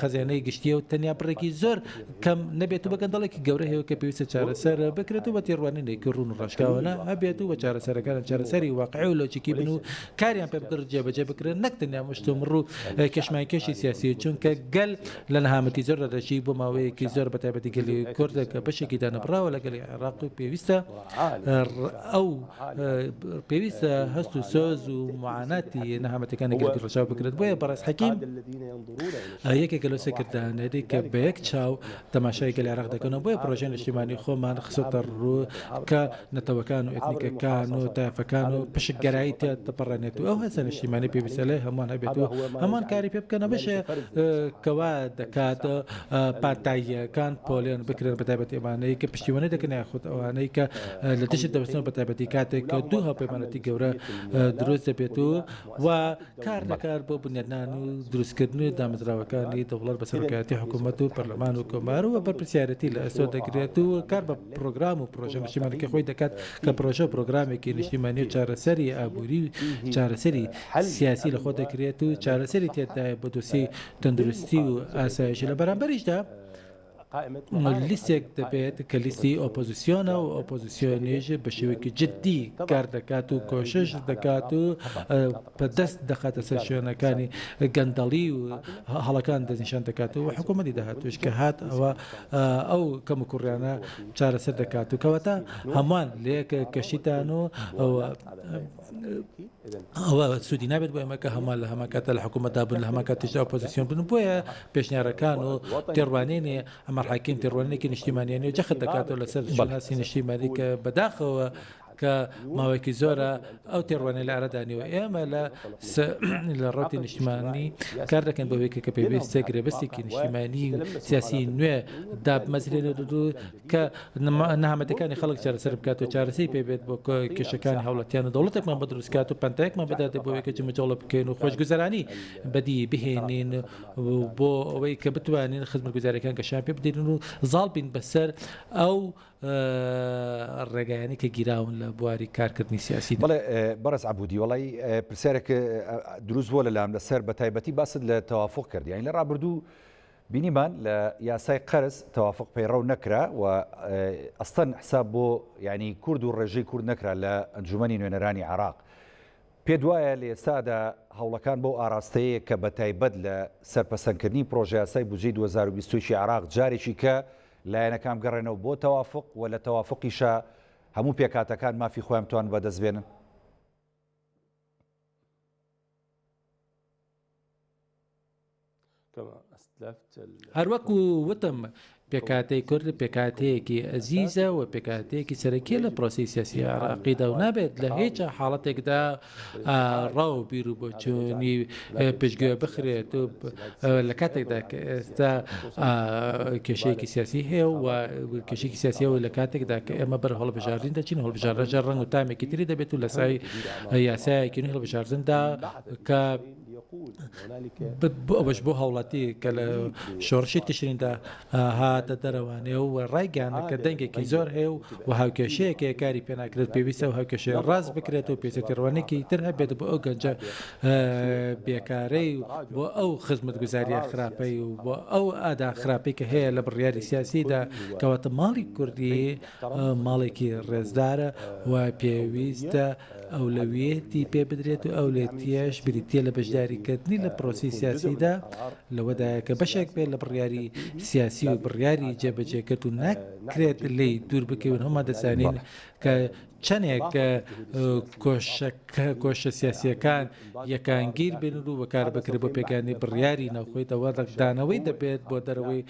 خەزیانەی گشتیە و تەنیا بڕێکی زۆر کەم نەبێت و بە گەندەڵێکی گەورە هەیە کە پێویستە چارەسەر بکرێت و بە تێڕوانینێکی ڕوون و ڕاشکاوانە هەبێت و بە چارەسەرەکان چارەسەری واقعی و لۆجیکی بن و کاریان پێ بکرد جێبەجێ بکرێن نەک تەنیا مشتومڕ و کێشمانکێشی سیاسی چونکە گەل لە نەهامەتی زۆر دەدەشی بۆ ماوەیەکی زۆر بە تایبەتی گەلی کوردە کە بەشێکی دانەبراوە لە گەلی عێراق و پێویستە هەست و سۆز و معاناتی نەهامەتەکانی گەلی ڕەشاو بکرێت بۆیە بەڕێز حەکیم یەکێکە لەو سەرکردانەری کە بە یەک چاو تەماشای گەلی عێراق دەکەنەوە بۆیە پرۆژەی نیشتیمانی خۆمان خسۆتە ڕوو کە نەتەوەکان و ئێتنیکەکان و تایفەکان و پشکگەرایی تێ دەپەڕێنێت و ئەو هەسە نیشتیمانی پێویستە لێ هەمووان هەبێت و هەمان کاری پێ بکەنە بەشێ کەوا دەکات پاتاییەکان پۆلیۆن بکرێن بە تایبەتی ئەوانەی کە پشتیوانەی دەکەن یاخود ئەوانەی کە لە دژت دەبستنەوە بە تایبەتی کاتێک کە دوو هاوپەیمانەتی گەورە دروست دەبێت و کار دەکات بۆ بنیادنان و دروستکردن و دامەزراوەکانی دەوڵەت بەسەرکەوتی حکوومەت و پەرلەمان و کۆمار و بەرپرسیارەتی لە ئەستۆ دەگرێت و کار بە پرۆگرام و پرۆژە نیشتیمانیەکە خۆی دەکات کە پرۆژە پرۆگرامێکی نیشتیمانی و چارەسەری ئابووری و چارەسەری سیاسی لە خۆ دەکرێت و چارەسەری تێدایە بە دۆسی تەندروستی و ئاسایشی لە بەرامبەریشدا لیستێک دەبێت کە لیستی ئۆپۆزیسیۆنە و ئۆپۆزیسیۆنیژ بە شێوەیەکی جددی کار دەکات و کۆشش دەکات و بەدەست دەخاتە سەر شوێنەکانی گەندەڵی و هەڵەکان دەنیشان دەکات و حکوومەتی داهاتوش کە هات ئەو کەم و کوڕیانە چارەسەر دەکات و کەواتە هەمان لەیەکە کەشیتان و ئەوە سوودی نابێت بۆ ئێمە کە هەمان لە هەمان کاتە لە حکوومەتدا بن لە هەمان کاتیشدا ئۆپۆزیسیۆن بن بۆیە پێشنیارەکان و تێڕوانینێ ئەمە حاکیم تێڕوانێکی نیشتیمانیانێ جەخت دەکاتەوە لەسەر جەناسی نیشتیمانی کە بەداخەوە کە ماوەیەکی زۆرە ئەو تێڕوانەی لە ئارەدانیەوە ئێمە لە ڕۆتی نیشتیمانی کار دەکەن بەوەی کە پێویستە گرێبەستێکی نیشتیمانی و سیاسی نوێ دابمەزرێنێت کە نەهامەتەکانی خەڵک چارەسەر بکات و چارەسەری پێبێت بۆ کێشەکانی هەوڵەتیان و دەوڵەتێکمان بە دروستکات و پەنتەیەکمان بداتێت بۆ ئەوەی کە جمەجەڵە بکەین و خۆشگوزەرانی بەدی بهێنین بۆ ئەوەی کە بتوانین خزمەتگوزاریەکان گەشیان پێ بدەین و زاڵ بین بەسەر ئەو ڕێگایانی کە گیراون لە بواری کارکردنی سیاسی. بەڵێ بەڕێز عەبودی وەڵی پرسیارێک دروست بووە لەلام لەسەر بە تایبەتی باست لە تەوافق کردی، یعنی لە ڕابردوو بینیمان لە یاسای قەرز تەوافق پەیڕەو نەکرا و ئەستەن حساب بۆ یعنی کورد و ڕێژەی کورد نەکرا لە ئەنجومەنی نوێنەرانی عێراق. پێ وایە لە ئێستادا هەوڵەکان بۆ ئاراستەیە کە بە تایبەت لە سەرپەسەندکردنی پرۆژە یاسای بودجەی 2020 عێراق جارێکی کە لایەنەکان گەڕێنەوە بۆ تەوافق و لە تەوافقیشە هەموو پێکاتەکان مافی خۆیان توان بەدەستبێنن؟ هەروەکو وتم پێکاتەی کورد پێکاتەیەکی ئەزیزە و پێکاتەیەکی سەرەکی لە پرۆسی سیاسی عێراقیدا و نابێت لە هیچ حاڵەتێکدا ڕاو بیر و بۆچوونی پشتگوێ بخرێت و لە کاتێکدا کە ئێستا کێشەیەکی سیاسی هەیە و کێشێکی سیاسیەوە لە کاتێکدا کە ئێمە بەر هەڵبژاردن دەچین هەڵبژاردنە ڕەنگ و تامێکی تری دەبێت و لە سای یاسایەکی نوێی هەڵبژاردندا کە ئەوەش بۆ هەوڵەتی کە لە شۆڕشی تشریندا هاتە دەرەوانێ و ڕایگەیانە کە دەنگێکی زۆر هەیە و هاوکێشەیەکە کاری پێناکرێت پێویستە و هاوکێشێ ڕاست بکرێت و پێچێتی ڕوانێکی تر هەبێت بۆ ئەو گەنجە بێکارەی بۆ ئەو خزمەتگوزاریە خراپەی و بۆ ئەو ئادا خراپەی کە هەیە لە بڕیاری سیاسیدا کەواتە ماڵی کوردی ماڵێکی ڕێزدارە و پێویستە ئەولەویەتی پێ بدرێت و ئەولێتیەش بریتە لە بەشداریکردنی لە پرۆسی سیاسیدا لەوەدایە کە بەشێک بێت لە بڕیاری سیاسی و بڕیاری جێبەجێکرد و ناکرێت لی دوور بکەون هەمان دەزانین کە چەندێک کۆشە سیاسیەکان یەکانگیر بن و بەکار بکرێت بۆ پێکانی بڕیاری ناوخۆیتەوە ڕێکدانەوەی دەبێت بۆ دەرەوەی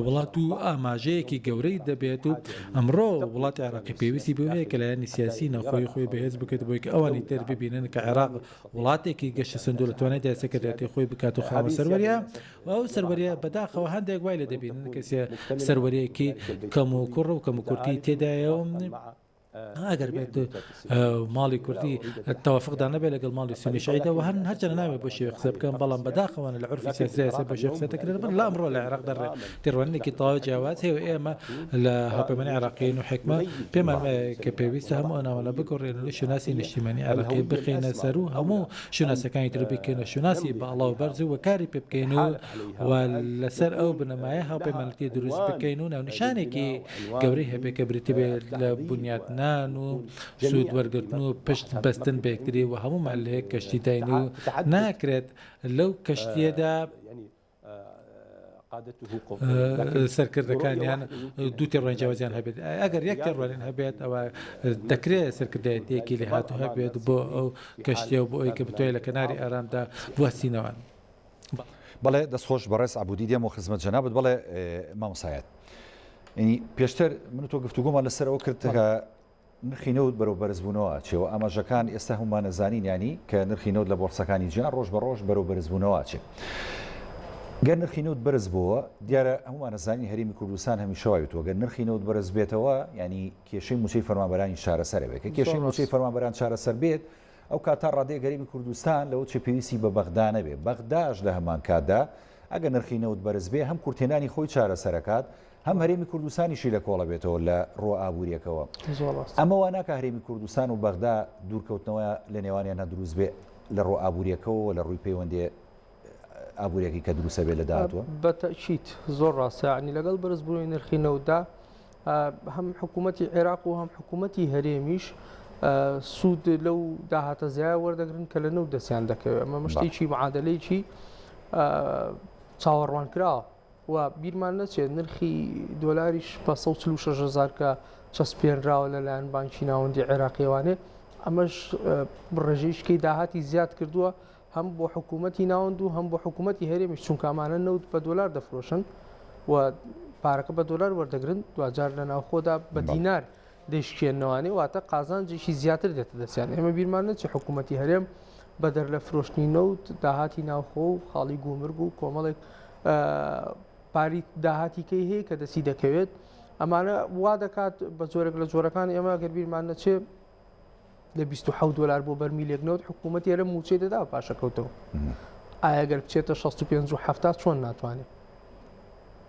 وڵات و ئاماژەیەکی گەورەی دەبێت و ئەمڕۆ وڵاتی عێراقی پێویستی بۆ هەیە کە لایەنی سیاسی ناوخۆی خۆی بەهێز بکەێت بۆی کە ئەوانی تر ببینن کە عێراق وڵاتێکی گەشتە سندوو لە توانێت یاسەکردێتی خۆی بکات و خاوە سەروەریە و ئەو سەروەریە بەداخەوە هەندێک وای لە دەبینن کەسێ سەروەریەکی کەم و کوڕ و کەم و کورتی تێدایەوە ئەگەر بێت ماڵی کوردی تەوافقدا نەبێت لەگەڵ ماڵی سنی شیعیدا و هەرچەنە ناوێت بۆ شێوە قسە بکەن بەڵام بەداخەوانە لە عورفی سیاسی بۆ شێوە قسە دەکرێت بن لا ئەمڕۆ لە عێراق دەڕێ تێڕوانینێکی تەواو جیاواز هەیە و ئێمە لە هاوپەیمانی عێراقیین و حکمە پێمان کە پێویستە هەموو ئەناوەلە بگۆڕێن و شوناسی نیشتیمانی عێراقی بخێنە سەر و هەموو شوناسەکانی تر بکەنە شوناسی باڵا و بەرز و وەکاری پێ بکەین و لەسەر ئەو بنەمایە هاوپەیمانەتی دروست بکەین و ناونیشانێکی گەورەی هەبێت کە بریتی بێت لە بنیادنان و سوود وەرگرتن و پشت بەستن بەکتری و هەمومان لە هەیە کەشتی داین و ناکرێت لەو کەشتیەدا سەرکردەکانیان دوو تێڕوانی جیاوازیان هەبێت ئەگەر یەک تێڕوانین هەبێت ئەوە دەکرێت سەرکردایەتیەکی لە هاتو هەبێت بۆ ئەو کەشتیە و بۆ ئەوی کە بتوانێت لە کەناری ئارامدا بوەستینەوەن. بەڵێ دەستخۆش بەڕێز عەبودی دێم و خزمەت جەنابەت. بەڵێ مامۆسایەت ینی پێشتر من تۆ گفتوگۆمان لەسەرەوە کرد کە نرخی نەوت بەرەو بەرزبوونەوە چێەوە ئاماژەکان ئێستا هەمومان نەزانین ینی کە نرخی نەوت لە بۆرسەکانی جیهان ڕۆژ بە ڕۆژ بەرەو بەرزبوونەوە چێ. گەر نرخی نەوت بەرز بووە دیارە هەمومان نەزانین هەرێمی کوردستان هەمیشەوایەوە گەر نرخی نەوت بەرز بێتەوە ینی کێشەی موچەی فەرمانبەرانی چارەسەرە بێت کە کێشەی موچەی فەرمانبەران چارەسەر بێت ئەو کاتا ڕادەیە گەرێمی کوردستان لەوە چێ پێویستی بە بەغدا نەبێ بەغداش لە هەمان کاتدا ئەگەر نرخی نەوت بەرز بێ هەم کورتێنانی خۆی چارەسەرەکات هەم هەرێمی کوردستانیشی لە کۆڵە بێتەوە لە ڕۆ ئابوووریەکەوە. ئەمە وا ناکە هەرێمی کوردستان و بەغدا دوورکەوتنەوە لە نێوانیان هەدروست بێ لە ڕۆ ئابوووریەکەەوە لە ڕووی پەیوەندێ ئابوووریەکی کە دروستە بێ لە داهاتوە بەتەکید زۆر ڕاستە عنی لەگەڵ بەرزبوونی نرخی نەوتدا هەم حکوومەتی عێراق و هەم حکوومەتی هەرێمیش سوود لەو داهاتە زیای وەردەگرن کە لە نەوت دەستیان دەکەوێت ئەمە مشتێکی معادلەیەکی چاوەڕوان کراوە و بیرمان نەچێت نرخی دۆلاریش بە 146,000 کە چەسپێنراوە لەلایەن بانکی ناوەندی عێراقیوانێ ئەمەش ڕێژەیشکەی داهاتی زیاد کردووە هەم بۆ حکوومەتی ناوەند و هەم بۆ حکوومەتی هەرێمیش چونکەمانە نەوت بە دۆلار دەفرۆشن و پارەکە بە دۆلار وەردەگرن دوجار لە ناوخۆدا بە دینار دەیشکێنەوەی واتە قازانجێکی زیاتر دێتە دەستیان ئێمە بیرمان نەچێت حکوومەتی هەرێم بەدەر لە فرۆشتنی نەوت داهاتی ناوخۆ و خاڵی گومرگ و کۆمەڵێک پاری داهاتیکەی هەیە کە دەسی دەکەوێت ئەمانە وا دەکات بە جۆرێک لە جۆرەکان ئێمە گەر بیرمان نەچێت لە 27 دلار بۆ بەرمیلێک نەوت حکوومەتی هەرێم موچەی دەدا پاشەکەوتەوە ئایا گەر بچێتە 65 و 70 چۆن ناتوانێت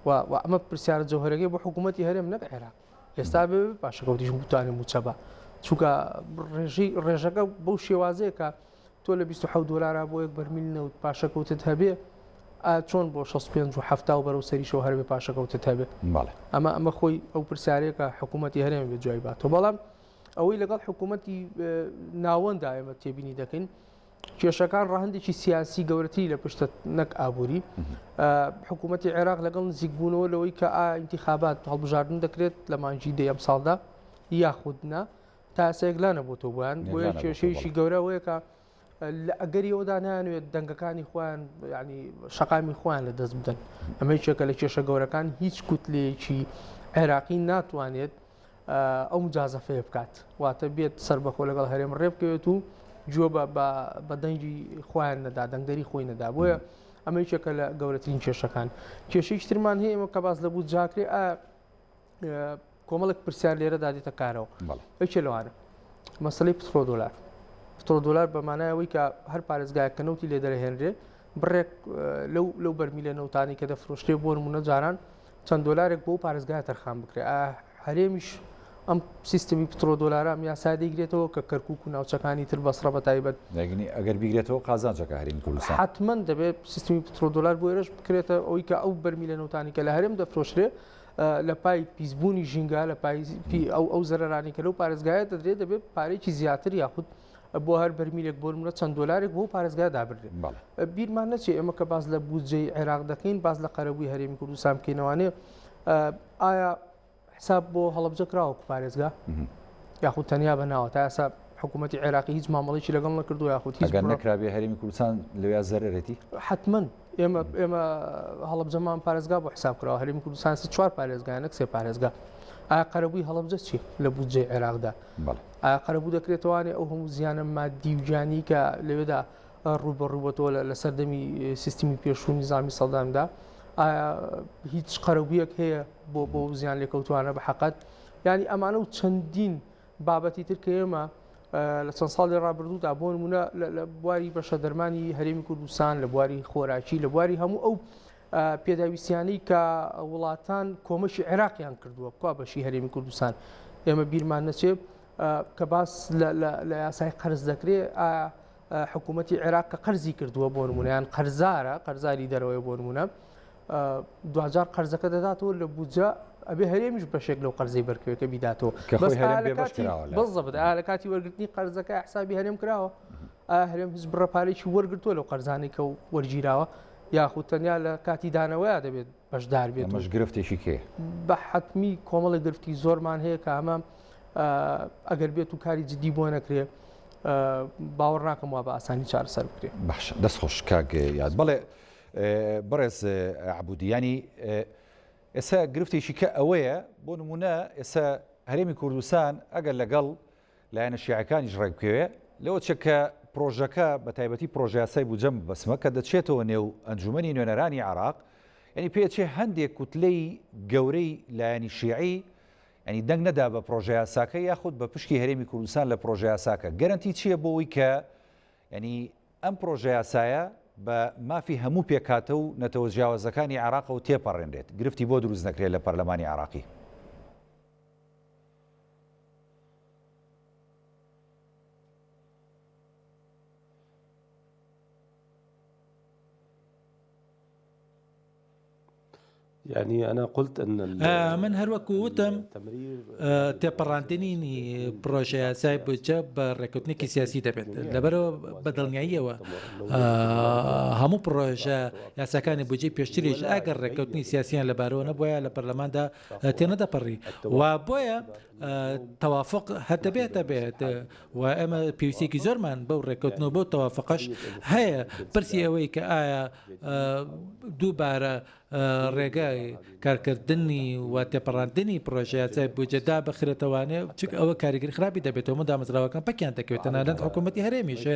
و ئەمە پرسیارە جەوهەرەکەی بۆ حکوومەتی هەرێم نەک عێراق ئێستا بێ پاشەکەوتیش بتوانێت موچەبە چونکە ڕێژەکە بەو شێوازەیە کە تۆ لە 27 دلار بۆ یەک بەرمیل نەوت پاشەکەوتت هەبێ چۆن بۆ 65 و 70 و بەرەو سەریشەوە هەربێ پاشەکەوتت هەبێ ئەمە خۆی ئەو پرسیارەیەکە حکوومەتی هەرێمە بێ جوای باتەوە بەڵام ئەوەی لەگەڵ حکوومەتی ناوەندا ئێمە تێبینی دەکەین کێشەکان ڕاهندێکی سیاسی گەورەتری لە پشتە نەک ئابووری حکوومەتی عێراق لەگەڵ نزیکبوونەوە لەوەی کە ئینتیخابات هەڵبژاردن دەکرێت لە مانجی دەیەم ساڵدا یاخودنا تا ئەسەیەک لا نەبووتەوە بۆیان بۆیە کێشەیەکی گەورەوەیە کە ئەگەری ئەوەدا نانوێت دەنگەکانی خۆیان ینی شەقامی خۆیان لە دەست بدەن ئەمەی چێکە لە کێشە گەورەکان هیچ کوتلەیەکی عێراقی ناتوانێت ئەو مجازەفەیە بکات واتە بێت سەربەخۆ لەگەڵ هەرێم ڕێ بکەوێت و جوە بە دەنگی خۆیان نەدا دەنگدەری خۆی نەدا بۆیە ئەمە یەکێکە لە گەورەترین کێشەکان کێشەی ترمان هەیە ئێمە کە باس لەبوو جاکرێ کۆمەڵێک پرسیار لێرە دادێتە کارەوە ئەوکێ لەوانە مەسەلەی پترۆدۆلار بەمانایەوەی کە هەر پارێزگایەکە نەوتی لێ دەرەهێنرێ بڕێک لەو بەرمیلە نەوتانی کە دەفرۆشتێ بۆ نمونە جاران چەند دۆلارێک بۆ پارێزگای تەرخان بکرێ هەرێمیش ئەم سیستمی پترۆدۆلارە یاسا دەیگرێتەوە کە کەرکووک و ناوچەکانی تر بەسڕە بە تایبەت ئەگەر بیگرێتەوە قازانجەکە هەرێمی کوردستان حتمما دەبێت سیستمی پترۆدۆلار بۆ ئێرەش بکرێتە ئەوەی کە ئەو بەرمیلە نەوتانی کە لە هەرێم دەفرۆشرێ لە پای پیسبوونی ژینگە لە پای ئەو زەرەرانی کە لەو پارێزگایە دەدرێت دەبێت پارێکی زیاتر یاخود بۆ هەر بەرمیلێک بۆ نمونە چەند دۆلارێک بۆ پارێزگای دابردرێت بیرمان نەچێ ئێمە کە باز لە بودجەی عێراق دەکەین باز لە قەرەبووی هەرێمی کوردستان بکەینەوانێ ئایا حساب بۆ هەڵەبجە کراوە پارێزگا یاخود تەنیا بەناوە تا ئێستا حکوومەتی عێراقی هیچ مامەڵێکی لەگەڵ نەکردو یاخود هیچ نەکرابێ هەرێمی کوردستان لەوێ زەرەرەتی حتمما ئێمە هەڵەبجەمان پارێزگا بۆ حساب کراوە هەرێمی کوردستان 4 پارێزگا نەک 3 پارێزگا ئایا قەرەبووی هەڵەبجە چی لە بودجەی عێراقدا ئایا قەرەبوو دەکرێتوانێ ئەو هەموو زیانە مادی و گیانی کە لەوێدا ڕوبەڕووبەتەوە لە سەردەمی سیستمی پێشوو نظامی سەڵداندا ئایا هیچ قەرەبوویەک هەیە بۆ زیان لێکەوتوانە بە حەقەت ینی ئەمانە و چەندین بابەتی تر کە ئێمە لە چەند ساڵی ڕابردوودا بۆ نمونە لە بواری بەشە دەرمانی هەرێمی کوردستان لە بواری خۆراکی لە بواری هەموو ئەو پێداویستیانی کە وڵاتان کۆمەشی عێراقیان کردووە بکوا بەشی هەرێمی کوردستان ئێمە بیرمان نەچێ کە باس لە یاسای قەرز دەکرێت حکوومەتی عێراق کە قەرزی کردووە بۆ نمونەیان قەرزاری دەرەوەی بۆ نمونە دوجار قەرزەکە دەداتەوە لە بودجە ئەبێ هەرێمیش بەشێک لەو قەرزەی بەرکەوێت کە بیداتەوە بەڵزەبێت لە کاتی وەرگرتنی قەرزەکە حسابی هەرێم کراوە هەرێم هیچ بڕەپارێکی وەرگرتووە لەو قەرزانەی کە وەرگیراوە یاخود تەنیا لە کاتی دانەوەیە دەبێت بەشدار بێت مەش گرفتێکی کێ بە حتمی کۆمەڵی گرفتی زۆرمان هەیە کە ئەمە ئەگەر بێت و کاری جدی بۆ نەکرێ باوەڕ ناکەم وا بە ئاسانی چارەسەر بکرێت باشە دەست خۆش کاک یاد بەڵێ بەڕێز عەبودی ئێستا گرفتێکی کە ئەوەیە بۆ نمونە ئێستا هەرێمی کوردستان ئەگەر لەگەڵ لایەنە شیعەکانیش ڕێک بکەوێ لەوە چێکە پرۆژەکە بە تایبەتی پرۆژە یاسای بودجە بەسمە کە دەچێتەوە نێو ئەنجومەنی نوێنەرانی عێراق ینی پێچێ هەندێک کوتلەی گەورەی لایەنی شیعی ینی دەنگ نەدا بە پرۆژە یاساکە یاخود بە پشکی هەرێمی کوردستان لە پرۆژە یاساکە گەرنتی چییە بۆەوەی کە ینی ئەم پرۆژە یاسایە بە مافی هەموو پێکاتە و نەتەوە جیاوازەکانی عێراق و تێپەڕێنرێت گرفتی بۆ دروست نەکرێت لە پەرلەمانی عێراقی يعني أنا قلت أن من هەروەکو وتم تێپەڕاندنی پرۆژە یاسای بودجە بە ڕێکوتنێکی سیاسی دەبێت لەبەرەوە بەدڵنیاییەوە هەموو پرۆژە یاساکانی بودجەی پێشتریش ئەگەر ڕێکوتنی سیاسیان لەبارەوە نەبووە لە پەرلەماندا تێنەدەپەڕی و بۆیە تەوافق هەدەبێتە بێت و ئێمە پێویستێکی زۆرمان بەو ڕێکوتنەوە بۆ تەوافقەش هەیە پرسی ئەوەی کە ئایا دووبارە ڕێگای کارکردنی و تێپەڕاندنی پرۆژە یاسای بودجەدا بخرێتەوانێ چونکە ئەوە کاریگەری خراپی دەبێتەوە دامەزراوەکان پەکیان دەکەوێتە نادەن حکوومەتی هەرێمیشە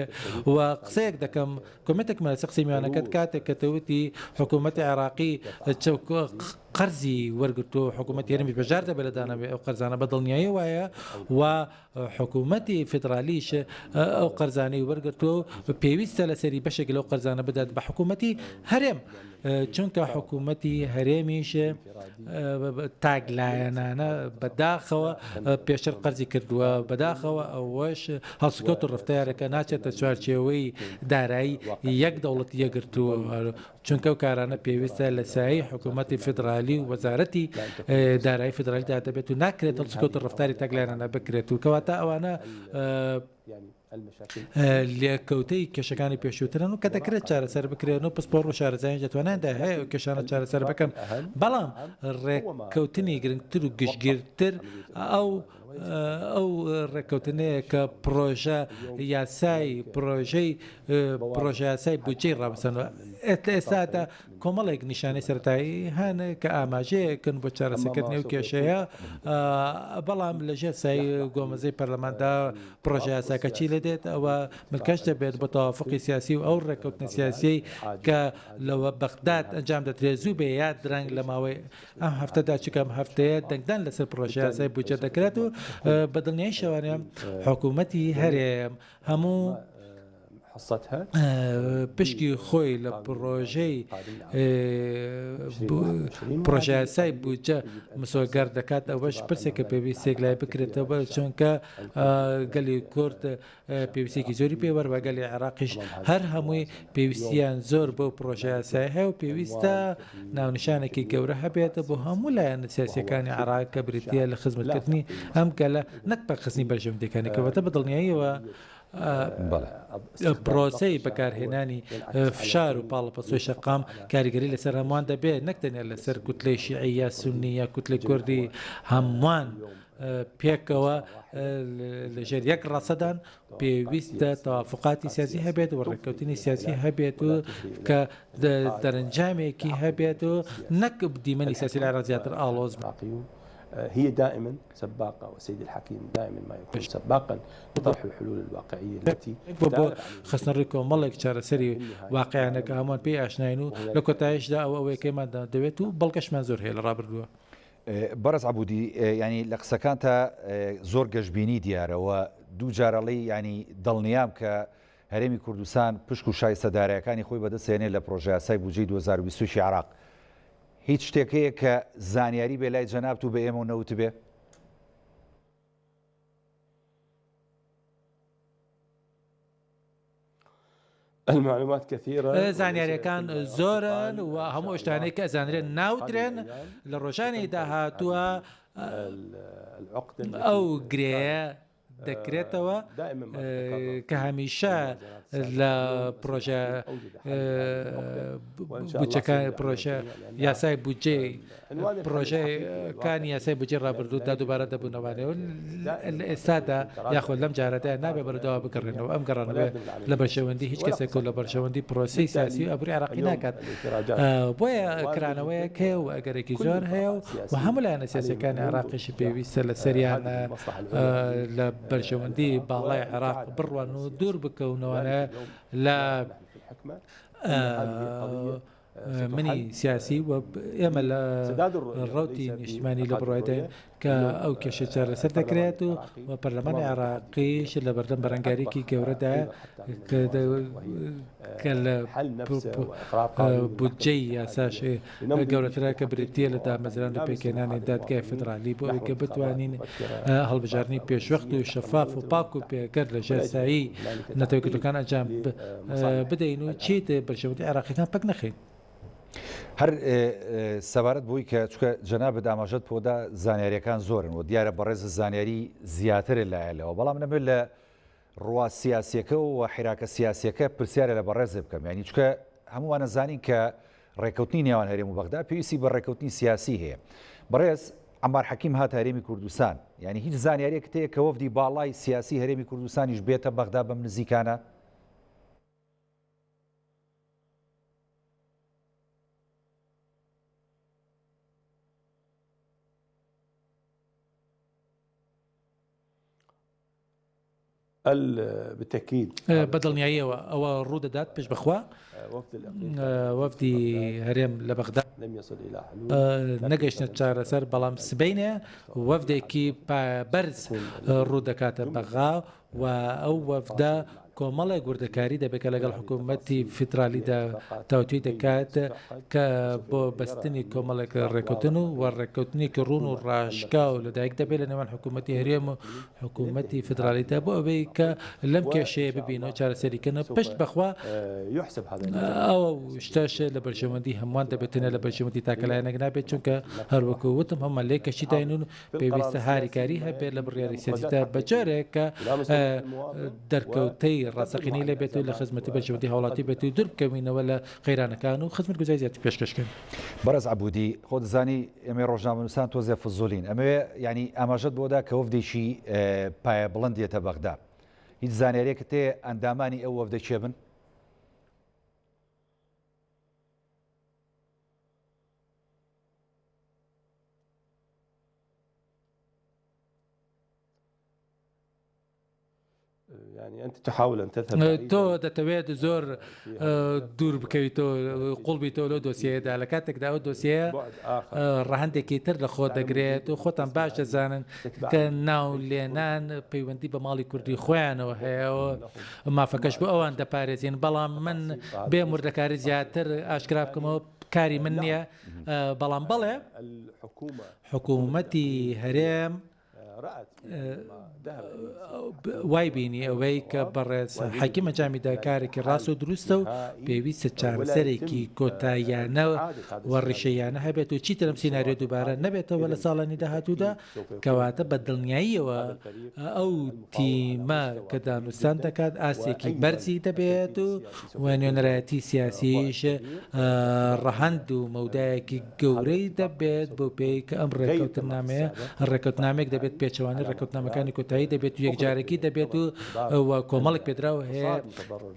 و قسەیەک دەکەم کۆمێتێک مەسەقسی میوانەکەت کاتێک کە تەوتی حکوومەتی عێراقی قەرزی وەرگرتو حکوومەتی هەرێمی بەژار دەبێت لە دانەبێ ئەو قەرزانە بەدڵنیایی وایە و حکوومەتی فدرالیش ئەو قەرزانەی وەرگرتو پێویستە لەسەری بەشێک لەو قەرزانە بدات بە حکوومەتی هەرێم چونکە حکوومەتی هەرێمیش تاگلایەنانە بەداخەوە پێشتر قەرزی کردووە بەداخەوە ئەوەش هەڵسکەوت و ڕفتارەکە ناچێتە چوارچێوەی دارایی یەک دەوڵەت یەگرتووە چونکە ئەو کارانە پێویستە لە سایی حکوومەتی فدرالی و وەزارەتی دارایی فدرالی دابێت و ناکرێت هەڵسکەوت و ڕفتاری تاگلایەنانە بکرێت و کەواتە ئەوانە لێکەوتەی کێشەکانی پێشووترن و کە دەکرێت چارەسەر بکرێن و پسپۆڕ و شارەزایان دەتوانێتدا هەیە و کێشانە چارەسەر بکەن بەڵام ڕێککەوتنی گرنگتر و گشتگیرتر ئەو ڕێککەوتنەیە کە پرۆژە یاسای پرۆژە یاسای بودجەی ڕابستنەوە ئێستادا کۆمەڵێک نیشانەی سەرەتایی هەن کە ئاماژەیەکن بۆ چارەسەرکردنی و کێشەیە بەڵام لەژێر سای گۆمەزەی پەرلەماندا پرۆژە یاساکە چی لە دێت ئەوە ملکەش دەبێت بە تەوافقی سیاسی و ئەو ڕێککەوتنە سیاسی کە لەوە بەغداد ئەنجام دەدرێت زوو بێ یاد درەنگ لەماوەی ئەم هەفتەدا چکەم هەفتەیە دەنگدان لەسەر پرۆژە یاسای بودجە دەکرێت و بەدڵنیایی شەوانە حکوومەتی هەرێم هەموو پشکی خۆی لە پرۆژە یاسای بودجە مسۆگەر دەکات ئەوەش پرسێکە پێویستێک لای بکرێتەوە چونکە گەلی کورد پێویستێکی زۆری پێوەرە گەلی عێراقیش هەر هەمووی پێویستیان زۆر بۆ پرۆژە یاسای هەیە و پێویستە ناونیشانێکی گەورە هەبێتە بۆ هەموو لایەن سیاسیەکانی عێراق کە بریتە لە خزمەتکردنی ئەم گەلە نەک بەخستنی بەرژەوەندەکانی کەواتە بەدڵنیاییەوە پرۆسەی بەکارهێنانی فشار و پاڵەپەسۆی شەقام کاریگەری لەسەر هەمووان دەبێت نەکتەنێت لەسەر کوتلەی شیعی یا سونی یا کوتلەی کوردی هەمووان پێکەوە لەژێر یەک ڕاستەدان پێویستە تەوافقاتی سیاسی هەبێت و ڕێککەوتنی سیاسی هەبێت و کە دەرەنجامێکی هەبێت و نەک دیمەنی سیاسی لە عێراق زیاتر ئاڵۆز هي دائما سباقة وسيد الحكيم دائما ما يكون سباقا لطرح الحلول الواقعية التي خصنا ريكو مالك چارەسەری واقعیانەکە هەمووان پێی ئاشناین و لە کۆتایشدا ئەوەیەکەیمان دەوێت و بەڵگەشمان زۆر هەیە لە ڕابردووە بەرز عەبودی ینی لە قسەکان تا زۆر گەشتبینی دیارەوە دوو جارەڵی ینی دڵنیام کە هەرێمی کوردستان پشک و شایستەدارەکانی خۆی بەدەستێنێ لە پرۆژە یاسای بودجەی 2020 عێراق هیچ شتێکەیە کە زانیاری بێ لای جەنابەت و بە ئێمە و نەوت بێ المعلومات كثيرة زانیاریەکان زۆرن و هەموو شتانەی کە زانرێن ناوترێن لە ڕۆژانی داهاتووە ئەو گرەیە دەکرێتەوە کە هەمیشە لە پرۆژە پرۆژە یاسای بودجێ پرۆژەکانی یاسای بودجێ ڕابردوودا دووبارە دەبوونەوانەوە لە ئێستادا یاخۆ لەم جارەدا نابێ بەردەوا بکڕێنەوە ئەم گەڕانەوە لە بەرشەوەندی هیچ کەسێک لە بەرشەوەندی پرۆسی سیاسی و ئەبری عێراقی ناکات بۆیە کرانەوەیەک هەیە و ئەگەرێکی زۆر هەیە و هەموو لایەنە سیاسیەکانی عێراقیشی پێویستە لە سەریان لە بەرژەوەندی باڵای عێراق بڕوان و دوور بکەونەوەە لە منی سیاسی و ئێمە لە ڕوتی نیشتیمانی لە بڕایدەین کە ئەو کێشە چارەسەر دەکرێت و پەرلەمانی عێراقیش لە بەردەم بەرەنگاریکی گەورەدا کە لە بودجەی یاساش گەورەترە کە بریتە لە دامەزران و پێکێنانی دادگای فدرالی بۆ ئەوەی کە بتوانین هەڵبژارنی پێشوەخت و شەفاف و پاک و پێگەر لە ژێرسایی نەتەوەیەکەوتەکان ئەنجام بدەین و چیت بەرژەوەندی عێراقیەکان پەک نەخەین. هەر سەبارەت بووی کە چکە جەنابەت ئاماژەت بۆدا زانیاریەکان زۆرن و دیارە بەڕێز زانیاری زیاترە لایەنەوە بەڵام نەبێت لە ڕوا سیاسیەکە و حیراکە سیاسیەکە پرسیارە لە بەڕێز بکەم یعنی چکە هەمووانە زانین کە ڕێکەوتنی نێوان هەرێم و بەغدا پێویستی بە ڕێکەوتنی سیاسی هەیە بەڕێز عەمار حەکیم هاتە هەرێمی کوردستان یعنی هیچ زانیاریەک هەیە کە وەفدی باڵای سیاسی هەرێمی کوردستانیش بێتە بەغدا بەم نزیکانە بالتأكيد بەدڵنیاییەوە ئەوە ڕوودەدات پێش بەخوا وەفدی هەرێم لە بەغدا لم يصل إلى حلول نەگەیشتە چارەسەر بەڵام سبەینێ وەفدێکی بەرز ڕوودەکاتە بەغا و ئەو وەفدە کۆمەڵێک گوردەکاری دەبێت کە لەگەڵ حکوومەتی فیدرالیدا تاوتوی دەکات کە بۆ بەستنی کۆمەڵێک ڕێکوتن و ڕێکوتنیکی ڕوون و ڕاشکا و لەدایک دەبێت لە نێوان حکوومەتی هەرێم و حکوومەتی فیدرالیدا بۆ ئەوەی کە لەم کێشەیە ببینەوە چارەسەریکردن پشت بەخوا يحسب هذا ئەوە شتەش لە بەرژەوەندی هەمووان دەبێتێنە لە بەرژەوەندی تاکەلایەنەک نابێت چونکە هەروەکو وتم هەمە لێ کەشی داینون پێویستە هاریکاری هەبێت لە بڕیاری سیاسیدا بەجۆرێک کە دەرکەوتەی ڕاستەقینەی لێ بێت و لە خزمەتی بەرژەوەندی هاوڵاتی بێت و دوور بکەوینەوە لە قەیرانەکان و خزمەت گوزاری زیاتی پێشکەشکەن. بەرز عەبودی خۆ دەزانی ئێمە ڕۆژنامەنووسان تۆزێ فزوولین ئەمەوێ ینی ئاماژەت بۆدا کە وەفدێکی پایە بڵندێتە بەغدا هیچ زانیاریەکە تێ ئەندامانی ئەو وەفدە چێ بن؟ يعني أنت تحاول أن تذهب تۆ دەتەوێت زۆر دوور بکەویتەوە قوڵبیتەوە لەو دۆسیەدا لە کاتێکدا ئەو دۆسیە ڕەهەندێکی تر لە خۆ دەگرێت و خۆتان باش دەزانن کە ناو لێنان پەیوەندی بە ماڵی کوردی خۆیانەوە هەیەەوە مافەکەش بۆ ئەوان دەپارێزین بەڵام من بێ مردەکاری زیاتر ئاشکرا بکەمەوە کاری من نییە بەڵام بەڵێ حکوومەتی هەرێم وای بینی ئەوەی کە بەڕێز حەکیمە جامیدا کارێکی ڕاست و دروستە و پێویستە چارەسەرێکی کۆتاییانە و ڕیشەیانە هەبێت و چیتر ئەم سیناریۆ دووبارە نەبێتەوە لە ساڵانی داهاتوودا کەواتە بە دڵنیاییەوە ئەو تیمە کە دانوستان دەکات ئاسێکی بەرزی دەبێت و نوێنەرایەتی سیاسیش ڕەهەند و مەودایەکی گەورەی دەبێت بۆ پێی کە ئەم ڕێکەوتنامەیە ڕێکەوتنامێک دەبێت پێچەوانی ڕێکەوتنامەکانی کۆتایی دەبێت و یەکجارێکی دەبێت و کۆمەڵێک پێدراوە هەیە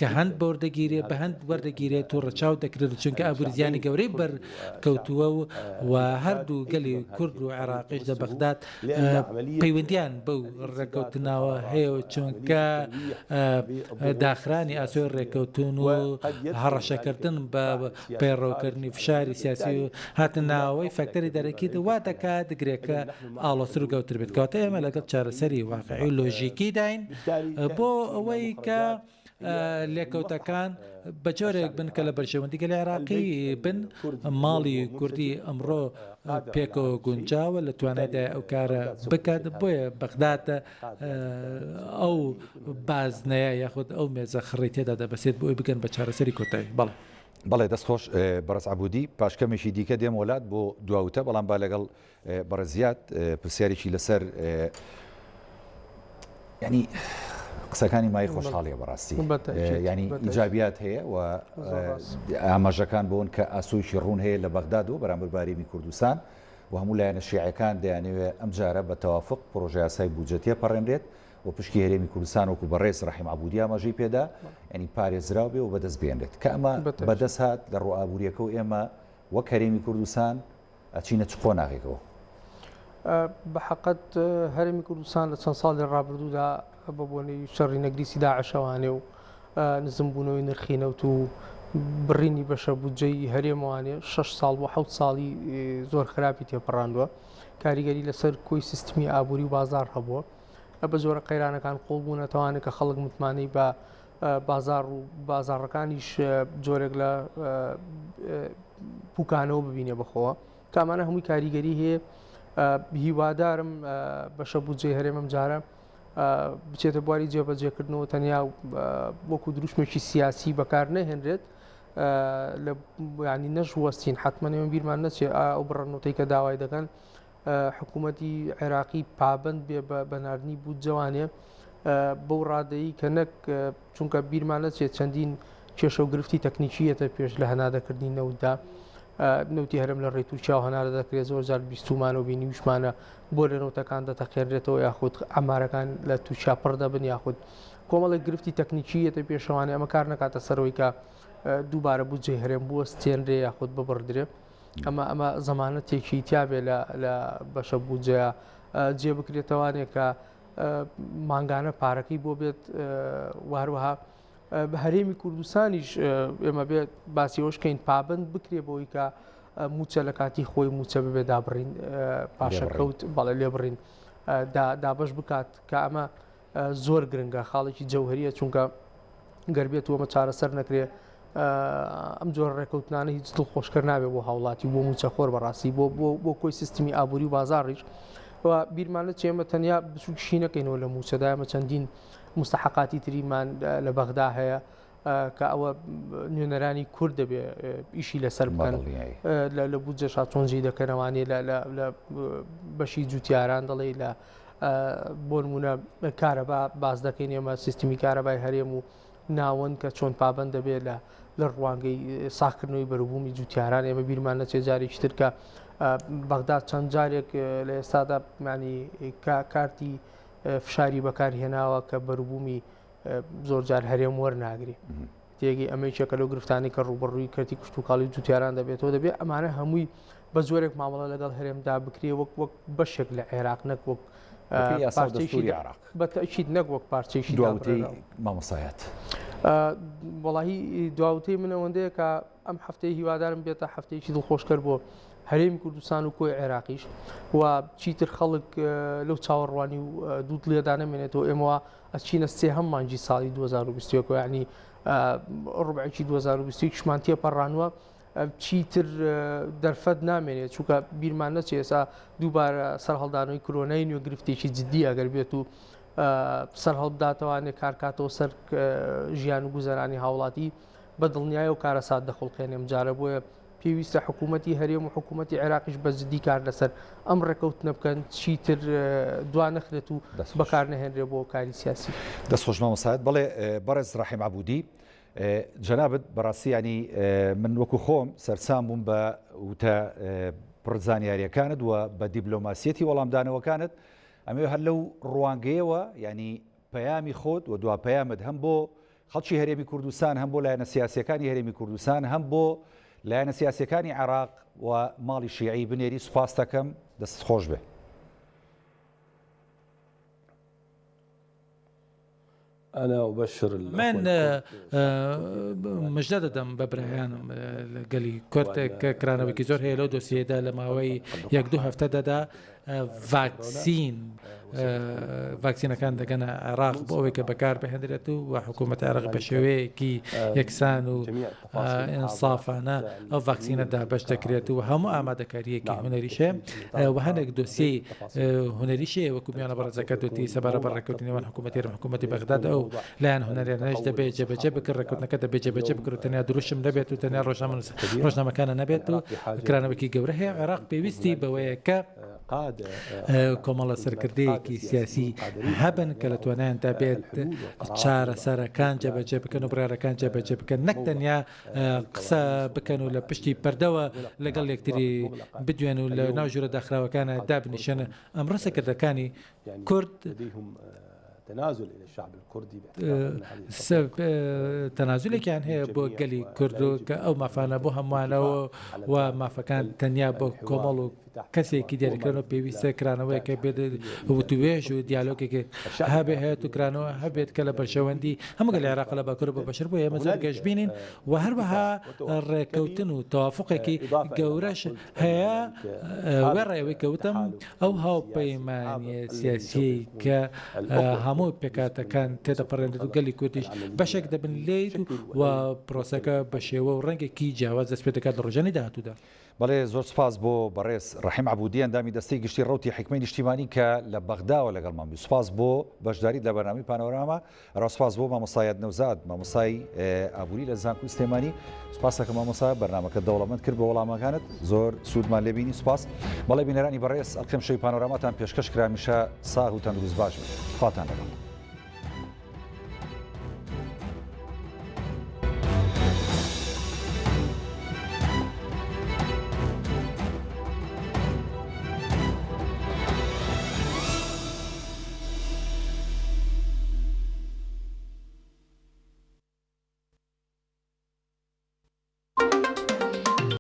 کە هەند بەوردەگیرێت بە هەند وەردەگیرێت و ڕەچاو دەکرێت چونکە ئابوورزیانی گەورەی بەرکەوتووە و هەردوو گەلی کورد و عێراقیش لە بەغداد پەیوەندیان بەو ڕێکەوتناوە هەیە چونکە داخرانی ئاسۆی ڕێکەوتون و هەڕەشەکردن بە پەیڕەوکردنی فشاری سیاسی و هاتنناوەی فەکتەری دەرەکی وا دەکات دەگرێکە ئاڵۆسر و گەوتر بێت کاتە ئێمە لەگەڵ چارەسەری واقعی لۆژیکی داین بۆ ئەوەی کە لێکەوتەکان بە جۆرێک بن کە لە بەرژەوەندی گەلی عێراقی بن ماڵی کوردی ئەمڕۆ پێکەوە گونجاوە لە توانایدا ئەو کارە بکات بۆیە بەغداد ئەو بازنەیە یاخود ئەو مێزە خڕی تێدا دەبەسێت بۆی بگەن بە چارەسەری کۆتایی بەڵێ بەڵێ دەستخۆش بەڕێز عەبودی پاشکەمێکی دیکە دێم وڵات بۆ دواوتە بەڵام با لەگەڵ بەڕێزیات پرسیارێکی لەسەر ینی قسەکانی مای خۆشحاڵیە بەڕاستی ینی ئیجابیات هەیە و ئاماژەکان بۆن کە ئاسوویشی ڕوون هەیە لە بەغداد و بەرامبەر باریمی کوردستان و هەموو لایەنە شیعەکان دەیانەوێت ئەم جارە بە تەوافق پرۆژە یاسای بودجەتیە پەڕێنرێت و پشکی هەرێمی کوردستان وەکو بەڕێز ڕەحیم عەبودی ئاماژەی پێدا ینی پارێزراو بێ و بەدەست بێنرێت کە ئەمە بەدەست هات لە ڕۆئابووریەکە و ئێمە وەک هەرێمی کوردستان ئەچینە چ قۆناغێکەوە بە حەقەت هەرێمی کوردستان لە چەند ساڵی ڕابردوودا بە بۆنەی شەڕی نەگریسی داعشەوانێ و نزمبوونەوەی نرخینەوت و بڕینی بەشە بودجەی هەرێمەوانێ 6 ساڵ بۆ 7 ساڵی زۆر خراپی تێپەڕاندووە کاریگەری لەسەر کۆی سیستمی ئابووری و بازار هەبووە بە زۆرە قەیرانەکان قوڵ بوونەتەوانێت کە خەڵک متمانەی بە بازار و بازارڕەکانیش جۆرێک لە پوکانەوە ببینێ بخۆوە کامانە هەمووی کاریگەری هەیە هیوادارم بەشە بودجەی هەرێمەم جارە بچێتە بواری جێبەجێکردنەوە تەنیا وەکو دروشمێکی سیاسی بەکار نەهێنرێت لە ینی نەژوەستین حتممەێمە بیرمان نەچێت ئەو بڕەنۆتەی کە داوای دەکەن حکوومەتی عێراقی پابند بێ بە بەناردنی بودجەوانێ بەو ڕادەیی کە نەک چونکە بیرمان نەچێت چەندین کێشە و گرفتی تەکنیکیەتە پێش لە هەنادەکردنی نەوتدا نوتی هەرم لە ڕێتو چاو هەنارە دەکرێت زۆر جار بیستومان و بینی وشمانە بۆ لە نەوتەکان دەتەخێنرێتەوە یاخود ئەمارەکان لە تووشیا پڕ دەبن یاخود کۆمەڵێک گرفتی تەکنیکیەتە پێشەوانێ ئەمە کار نکاتە سەرەوەی کە دووبارە بودجەی هەرێم بوەستێنرێ یاخود ببڕدرێ ئەمە زەمانەتێکی تیابێ لە بەشە بودجەیە جێ بکرێتەوانێک کە مانگانە پارەکەی بۆ بێت واروەها بە هەرێمی کوردستانیش ئێمە بێت باسیەوەشکەین پابند بکرێ بۆی کە موچە لە کاتی خۆی موچە ببێ دابڕین پاشەکەوت بەڵێ لێ بڕین دابش بکات کە ئەمە زۆر گرنگە خاڵێکی جەوهریە چونکە گەربێت وەمە چارەسەر نەکرێ ئەم جۆر ڕێکەوتنانە هیچ دڵخۆشکەر نابێت بۆ هاوڵاتی بۆ موچە خۆر بەڕاستی بۆ کۆی سیستمی ئابووری و بازاڕیش بیرمانە چێمە تەنیا بچووکشی نەکەینەوە لە موچەدایمە چەندین مستحقاتی تریمان لە بەغدا هەیە کە ئەوە نوێنەرانی کورد دەبێ ئیشی لەسەر بکەن لە بودجە چۆنجی دەکەنەوانێ لە بەشی جوتیاران دەڵێ لە بۆ نمونە کارەبا باز دەکەین ئێمە سیستمی کارەبای هەرێم و ناوەند کە چۆن پابند دەبێت لە ڕوانگەی ساختکردنەوەی بەروبوومی جوتیاران ئێمە بیرمان نەچێ جارێکی تر کە بەغدا چەند جارێک لە ئێستادا کارتی فشاری بەکارهێناوە کە بەروبوومی زۆر جار هەرێم وەرناگری تێگەی ئەمەیچەکە لەو گرفتانی کە ڕوبڕووی کردی کشت و کاڵی جوتیاران دەبێتەوە دەبێت ئەمانە هەمووی بە زۆرێک مامەڵە لەگەڵ هەرێمدا بکرێ وەک بەشێک لە عێراق نەک وەک بەتەئکید نەک وەک پارچەیەکی دواوتەی مامۆسایەت وەڵاهی دواوتەی من ئەوەندەیە کە ئەم هەفتەی هیوادارم بێتە هەفتەیەکی دڵخۆشکەر بۆ هەرێمی کوردستان و کۆی عێراقیش و چیتر خەڵک لەو چاوەڕوانی و دووت لێدا نەمێنێتەوە ئێمەوە ئەچینە سێهەم مانگی ساڵی 2021 ینی ڕوبعێکی 2020 شمان تێپەڕانوە چیتر دەرفەت نامێنێت چونکە بیرمان نەچێ ئێستا دووبارە سەرهەڵدانەوەی کۆرۆنای نوێ گرفتێکی جددی ئەگەر بێت و سەرهەڵداتەوانێت کارکاتەوە سەر ژیان و گوزەرانی هاوڵاتی بە دڵنیای و کارەسات دەخڵقێنێم جارە بۆیە پێویستە حکوومەتی هەرێم و حکوومەتی عێراقیش بە جددی کار لەسەر ئەم ڕێکەوتنە بکەن چیتر دوا نەخرێت و بەکار نەهێنرێ بۆ کاری سیاسی دەستخۆش مامۆسایەت بەڵێ بەڕێز ڕەحیم عەبوودی جەنابەت بەڕاستی ینی من وەکو خۆم سەرسام بووم بە وتە پڕزانیاریەکانت و بە دیبلۆماسیەتی وەڵامدانەوەکانت ئەمێ هەر لەو ڕوانگەیەوە ینی پەیامی خۆت و دوا پەیامت هەم بۆ خەڵکی هەرێمی کوردستان هەم بۆ لایەنە سیاسیەکانی هەرێمی کوردستان هەم بۆ لایەنە سیاسیەکانی عێراق و ماڵی شیعی بنێری سوپاس دەکەم دەست خۆش بێ. من مژدە دەدەم بە برایانم لەگەلی کورد کە کرانەوەیکی زۆر هەیە لەو دۆسیەدا لە ماوەی 1-2 هەفتەدادا ڤاکسینەکان دەگەنە عێراق بۆ ئەوەی کە بەکار بهێنرێت و حکوومەت عێراق بە شێوەیەکی یەکسان و ئینسافانە ئەو ڤاکسینەدا بەش دەکرێت و هەموو ئامادەکاریەکی هونەریشە و هەندێک دۆسیەی هونەریشەیە وەکو میانە بەڕێزەکە دوتی سەبارە بە ڕێکەوتنەوەی حکوومەتی بەغداد ئەو لایەن هونەریانەش دەبێت جێبەجێ بکرد ڕێکەوتنەکە دەبێت جێبەجێ بکرێت تەنیا دروشم نەبێت و تەنیا ڕۆژنامەکانە نەبێت و کرانەوەکی گەورە هەیە عێراق پێویستی بەوەیە کە کۆمەڵە سەرکردەیەکی سیاسی هەبن کە لە توانایاندا بێت چارەسەرەکان جێبەجێ بکەن و بڕارەکان جێبەجێ بکەن نەک تەنیا قسە بکەن و لە پشتی پەردەوە لەگەڵ یەکتری بدوێن و لە ناو ژوورە داخراوەکانە دابنیشەنە ئەمڕۆ سەرکردەکانی کورد تنازل إلى الشعب الكردي تەنازولێکیان هەیە بۆ گەلی کورد کە ئەو مافانە بۆ هەمووانەوە و مافەکان تەنیا بۆ کۆمەڵ و کەسێکی دیاریکردنەوە پێویستە کرانەوەی کە بێت وتوێژ و دیالۆگێکی هەبێ هەیە و کرانەوە هەبێت کە لە بەرشەوەندی هەموو لە عێراق لە باکوور بە بەشەر بۆ ئێمە زۆر گەشتبینین و هەروەها ڕێکەوتن و تەوافقێکی گەورەش هەیە وێڕێەوەی کەوتم ئەو هاوپەیمانیە سیاسی کە هەموو پێکاتەکان تێدەپەڕێنێت و گەلی کوردیش بەشێک دەبن لێیت و پرۆسەکە بە شێوە و ڕەنگێکی جیاواز دەست پێ دەکات لە ڕۆژانی داهاتوودا. بەڵێ زۆر سپاس بۆ بەڕێز ڕەحیم عەبوودی ئەندامی دەستەی گشتی ڕەوتی حکمەی نیشتیمانی کە لە بەغداوە لەگەڵمان بوو. سپاس بۆ بەشداریت لە بەرنامەی پانۆراما. سپاس بۆ مامۆستای نەوزاد مامۆستای ئابووری لە زانکۆی سلێمانی. سپاس دەکەم مامۆستا بەرنامەکە دەوڵەمەند کرد بە وەڵامەکانت زۆر سوودمان لێبینی. سپاس. بەڵێ بینەرانی بەڕێز ئەڵقەی شەوی پانۆراماتان پێشکەش کرا میشە ساغ و تەندروست باش بن. خواتان لەگەڵ.